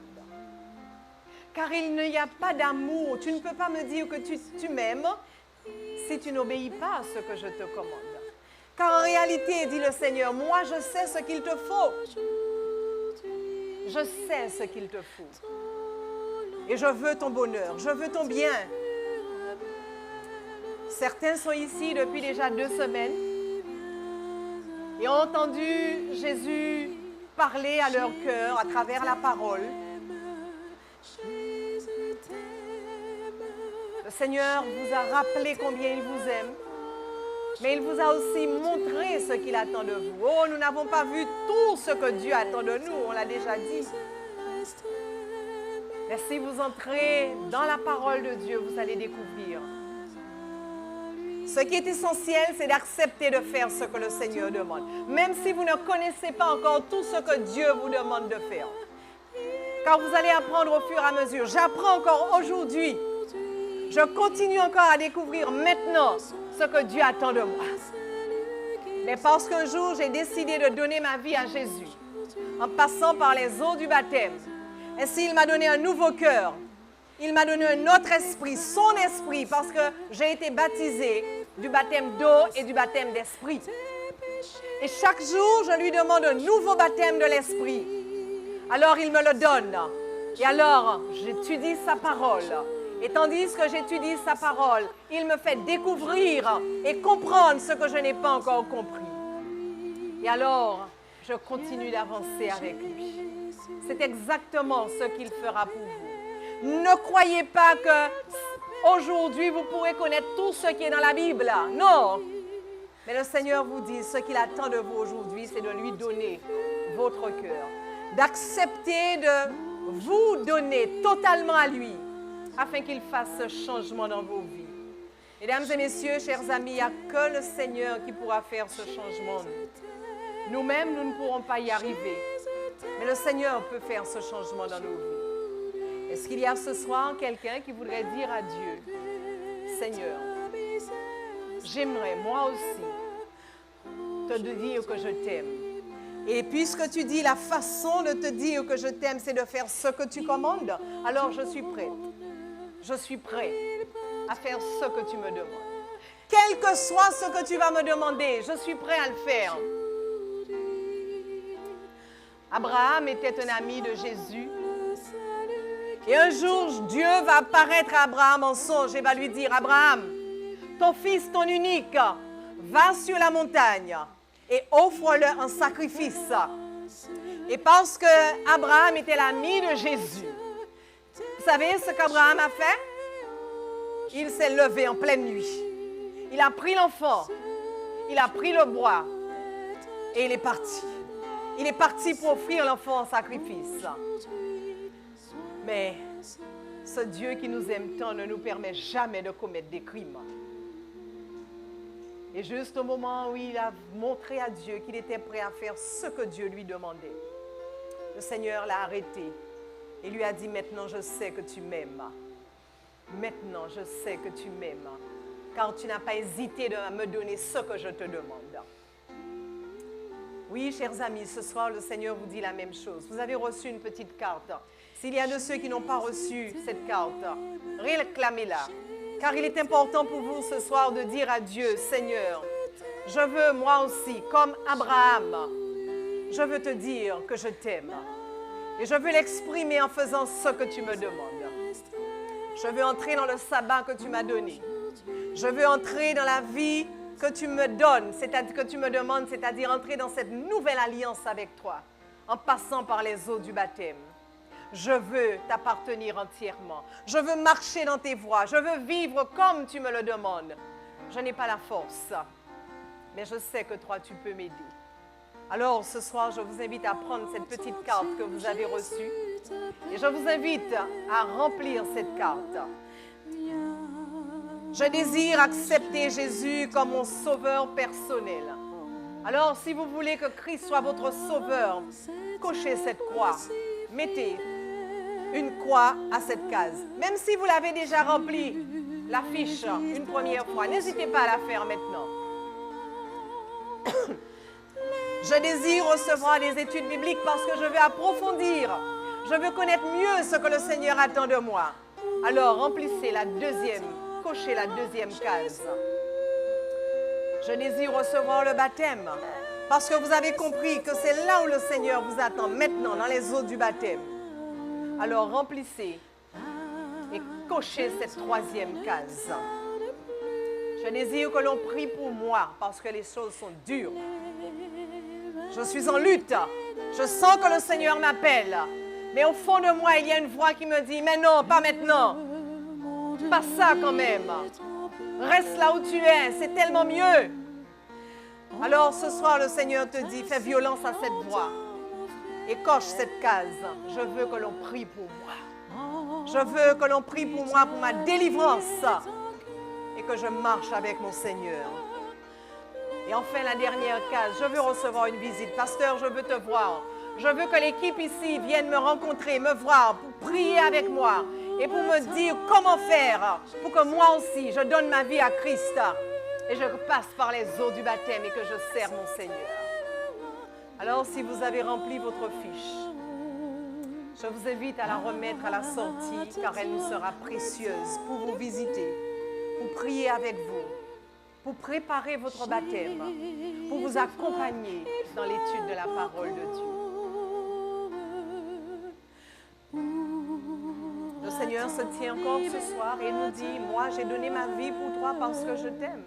Car il n'y a pas d'amour. Tu ne peux pas me dire que tu m'aimes si tu n'obéis pas à ce que je te commande. Car en réalité, dit le Seigneur, moi je sais ce qu'il te faut. Je sais ce qu'il te faut. Et je veux ton bonheur, je veux ton bien. Certains sont ici depuis déjà 2 semaines et ont entendu Jésus parler à leur cœur à travers la parole. Le Seigneur vous a rappelé combien il vous aime, mais il vous a aussi montré ce qu'il attend de vous. Oh, nous n'avons pas vu tout ce que Dieu attend de nous, on l'a déjà dit. Mais si vous entrez dans la parole de Dieu, vous allez découvrir. Ce qui est essentiel, c'est d'accepter de faire ce que le Seigneur demande. Même si vous ne connaissez pas encore tout ce que Dieu vous demande de faire. Car vous allez apprendre au fur et à mesure. J'apprends encore aujourd'hui. Je continue encore à découvrir maintenant ce que Dieu attend de moi. Mais parce qu'un jour, j'ai décidé de donner ma vie à Jésus, en passant par les eaux du baptême. Ainsi, il m'a donné un nouveau cœur. Il m'a donné un autre esprit, son esprit, parce que j'ai été baptisée du baptême d'eau et du baptême d'esprit. Et chaque jour, je lui demande un nouveau baptême de l'esprit. Alors, il me le donne. Et alors, j'étudie sa parole. Et tandis que j'étudie sa parole, il me fait découvrir et comprendre ce que je n'ai pas encore compris. Et alors, je continue d'avancer avec lui. C'est exactement ce qu'il fera pour vous. Ne croyez pas qu'aujourd'hui, vous pourrez connaître tout ce qui est dans la Bible. Non. Mais le Seigneur vous dit, ce qu'il attend de vous aujourd'hui, c'est de lui donner votre cœur. D'accepter de vous donner totalement à lui, afin qu'il fasse ce changement dans vos vies. Mesdames et messieurs, chers amis, il n'y a que le Seigneur qui pourra faire ce changement. Nous-mêmes, nous ne pourrons pas y arriver. Mais le Seigneur peut faire ce changement dans nos vies. Est-ce qu'il y a ce soir quelqu'un qui voudrait dire à Dieu, Seigneur, j'aimerais moi aussi te dire que je t'aime. Et puisque tu dis la façon de te dire que je t'aime, c'est de faire ce que tu commandes, alors je suis prête. Je suis prêt à faire ce que tu me demandes. Quel que soit ce que tu vas me demander, je suis prêt à le faire. Abraham était un ami de Jésus. Et un jour, Dieu va apparaître à Abraham en songe et va lui dire, Abraham, ton fils, ton unique, va sur la montagne et offre-le en sacrifice. Et parce que Abraham était l'ami de Jésus, vous savez ce qu'Abraham a fait? Il s'est levé en pleine nuit. Il a pris l'enfant, il a pris le bois et il est parti. Il est parti pour offrir l'enfant en sacrifice. Mais ce Dieu qui nous aime tant ne nous permet jamais de commettre des crimes. Et juste au moment où il a montré à Dieu qu'il était prêt à faire ce que Dieu lui demandait, le Seigneur l'a arrêté et lui a dit, maintenant je sais que tu m'aimes. Maintenant je sais que tu m'aimes, car tu n'as pas hésité à me donner ce que je te demande. Oui, chers amis, ce soir, le Seigneur vous dit la même chose. Vous avez reçu une petite carte. S'il y a de ceux qui n'ont pas reçu cette carte, réclamez-la. Car il est important pour vous ce soir de dire à Dieu, Seigneur, je veux moi aussi, comme Abraham, je veux te dire que je t'aime. Et je veux l'exprimer en faisant ce que tu me demandes. Je veux entrer dans le sabbat que tu m'as donné. Je veux entrer dans la vie que tu me donnes, c'est-à-dire que tu me demandes, c'est-à-dire entrer dans cette nouvelle alliance avec toi, en passant par les eaux du baptême. Je veux t'appartenir entièrement. Je veux marcher dans tes voies. Je veux vivre comme tu me le demandes. Je n'ai pas la force, mais je sais que toi, tu peux m'aider. Alors, ce soir, je vous invite à prendre cette petite carte que vous avez reçue et je vous invite à remplir cette carte. Je désire accepter Jésus comme mon sauveur personnel. Alors, si vous voulez que Christ soit votre sauveur, cochez cette croix. Mettez une croix à cette case. Même si vous l'avez déjà remplie, la fiche une première fois, n'hésitez pas à la faire maintenant. Je désire recevoir des études bibliques parce que je veux approfondir. Je veux connaître mieux ce que le Seigneur attend de moi. Alors, remplissez la deuxième, cochez la deuxième case. Je désire recevoir le baptême parce que vous avez compris que c'est là où le Seigneur vous attend, maintenant, dans les eaux du baptême. Alors, remplissez et cochez cette troisième case. Je désire que l'on prie pour moi parce que les choses sont dures. Je suis en lutte. Je sens que le Seigneur m'appelle. Mais au fond de moi, il y a une voix qui me dit, mais non, pas maintenant. Pas ça quand même. Reste là où tu es, c'est tellement mieux. Alors ce soir, le Seigneur te dit, fais violence à cette voix et coche cette case. Je veux que l'on prie pour moi. Je veux que l'on prie pour moi, pour ma délivrance et que je marche avec mon Seigneur. Et enfin, la dernière case, je veux recevoir une visite. Pasteur, je veux te voir. Je veux que l'équipe ici vienne me rencontrer, me voir, pour prier avec moi et pour me dire comment faire pour que moi aussi, je donne ma vie à Christ et je passe par les eaux du baptême et que je sers mon Seigneur. Alors, si vous avez rempli votre fiche, je vous invite à la remettre à la sortie car elle nous sera précieuse pour vous visiter, pour prier avec vous, pour préparer votre baptême, pour vous accompagner dans l'étude de la parole de Dieu. Le Seigneur se tient encore ce soir et nous dit, moi j'ai donné ma vie pour toi parce que je t'aime.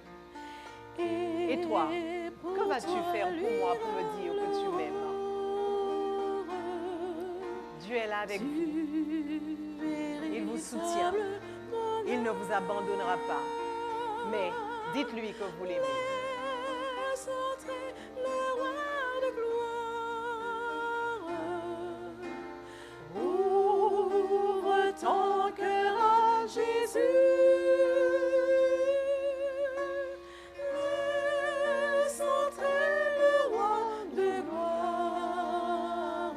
Et toi, que vas-tu faire pour moi pour me dire que tu m'aimes? Dieu est là avec vous. Il vous soutient. Il ne vous abandonnera pas. Mais dites-lui que vous l'aimez. Ouvre ton cœur à Jésus. Laisse entrer le roi de gloire.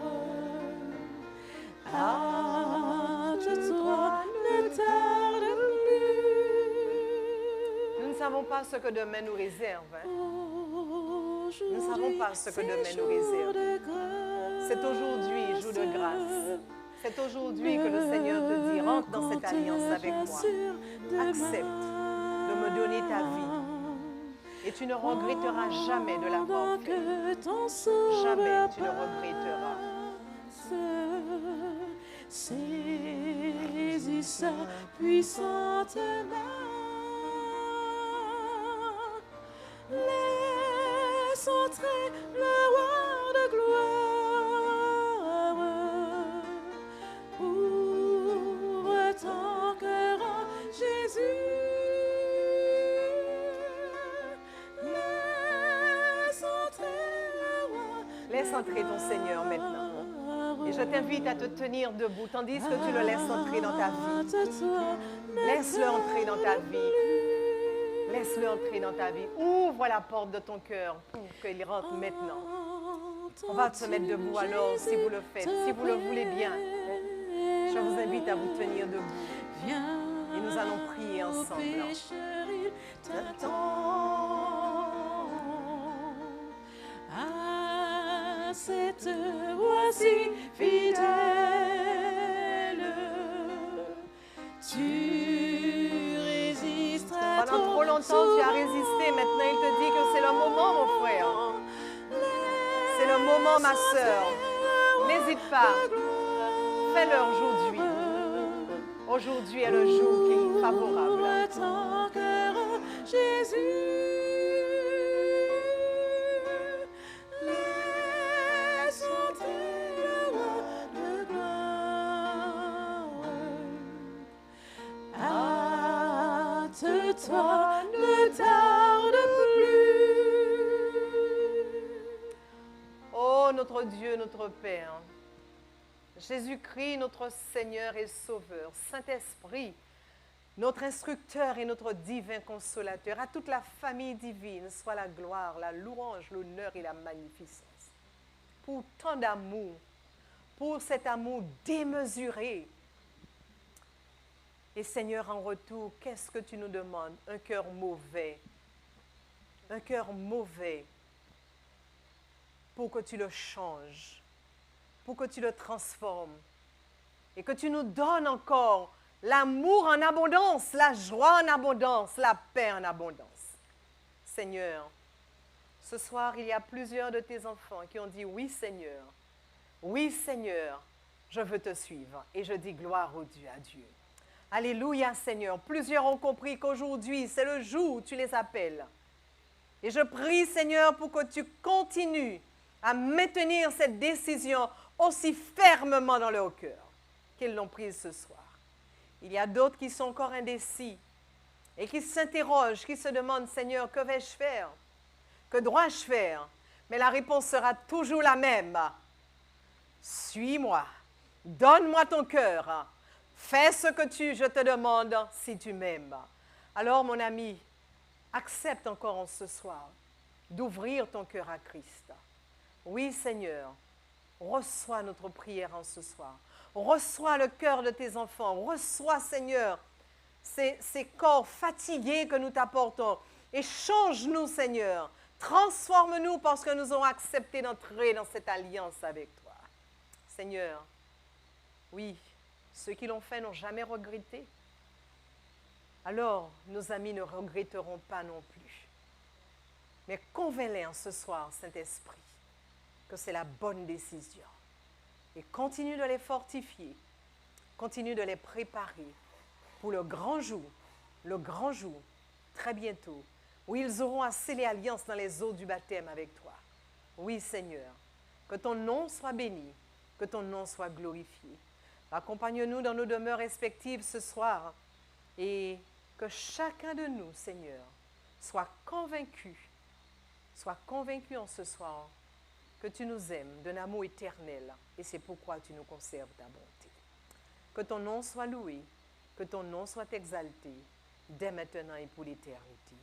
Hâte-toi, ne tarde plus. Nous ne savons pas ce que demain nous réserve. Nous ne savons pas ce que demain nous réserve. C'est aujourd'hui, jour de grâce. C'est aujourd'hui que le Seigneur te dit, rentre dans cette alliance avec moi. Accepte de me donner ta vie. Et tu ne regretteras jamais de l'avoir fait. Jamais tu ne regretteras. Saisis sa puissante main. Laisse entrer le roi de gloire. Ouvre ton cœur à Jésus. Laisse entrer le roi. Laisse entrer ton Seigneur maintenant. Et je t'invite à te tenir debout tandis que tu le laisses entrer dans ta vie. Laisse-le entrer dans ta vie. Laisse-le entrer dans ta vie. Ouvre la porte de ton cœur pour qu'il rentre maintenant. On va se mettre debout alors si vous le faites, si vous le voulez bien. Je vous invite à vous tenir debout. Et nous allons prier ensemble. cette voix-ci fidèle. Tu résisteras Pendant trop longtemps, tu as résisté. Maintenant, il te dit que c'est le moment, mon frère. C'est le moment, ma sœur. N'hésite pas. Fais-le aujourd'hui. Aujourd'hui est le jour qui est favorable. Ton cœur, Jésus. Laisse entrer le roi de gloire. Hâte-toi, ne tarde plus. Oh, notre Dieu, notre Père. Jésus-Christ, notre Seigneur et Sauveur, Saint-Esprit, notre instructeur et notre divin consolateur, à toute la famille divine, soit la gloire, la louange, l'honneur et la magnificence. Pour tant d'amour, pour cet amour démesuré. Et Seigneur, en retour, qu'est-ce que tu nous demandes? Un cœur mauvais. Un cœur mauvais pour que tu le changes, pour que tu le transformes et que tu nous donnes encore l'amour en abondance, la joie en abondance, la paix en abondance. Seigneur, ce soir, il y a plusieurs de tes enfants qui ont dit « Oui, Seigneur, je veux te suivre. » Et je dis gloire au Dieu, à Dieu. Alléluia, Seigneur. Plusieurs ont compris qu'aujourd'hui, c'est le jour où tu les appelles. Et je prie, Seigneur, pour que tu continues à maintenir cette décision aussi fermement dans leur cœur qu'ils l'ont prise ce soir. Il y a d'autres qui sont encore indécis et qui s'interrogent, qui se demandent, Seigneur, que vais-je faire? Que dois-je faire? Mais la réponse sera toujours la même. Suis-moi, donne-moi ton cœur, fais ce que je te demande si tu m'aimes. Alors, mon ami, accepte encore en ce soir d'ouvrir ton cœur à Christ. Oui, Seigneur, reçois notre prière en ce soir. Reçois le cœur de tes enfants. Reçois, Seigneur, ces corps fatigués que nous t'apportons. Et change-nous, Seigneur. Transforme-nous parce que nous avons accepté d'entrer dans cette alliance avec toi. Seigneur, oui, ceux qui l'ont fait n'ont jamais regretté. Alors, nos amis ne regretteront pas non plus. Mais convainc-les en ce soir, Saint-Esprit, que c'est la bonne décision. Et continue de les fortifier, continue de les préparer pour le grand jour, très bientôt, où ils auront à sceller alliance dans les eaux du baptême avec toi. Oui, Seigneur, que ton nom soit béni, que ton nom soit glorifié. Accompagne-nous dans nos demeures respectives ce soir et que chacun de nous, Seigneur, soit convaincu en ce soir que tu nous aimes d'un amour éternel et c'est pourquoi tu nous conserves ta bonté. Que ton nom soit loué, que ton nom soit exalté dès maintenant et pour l'éternité.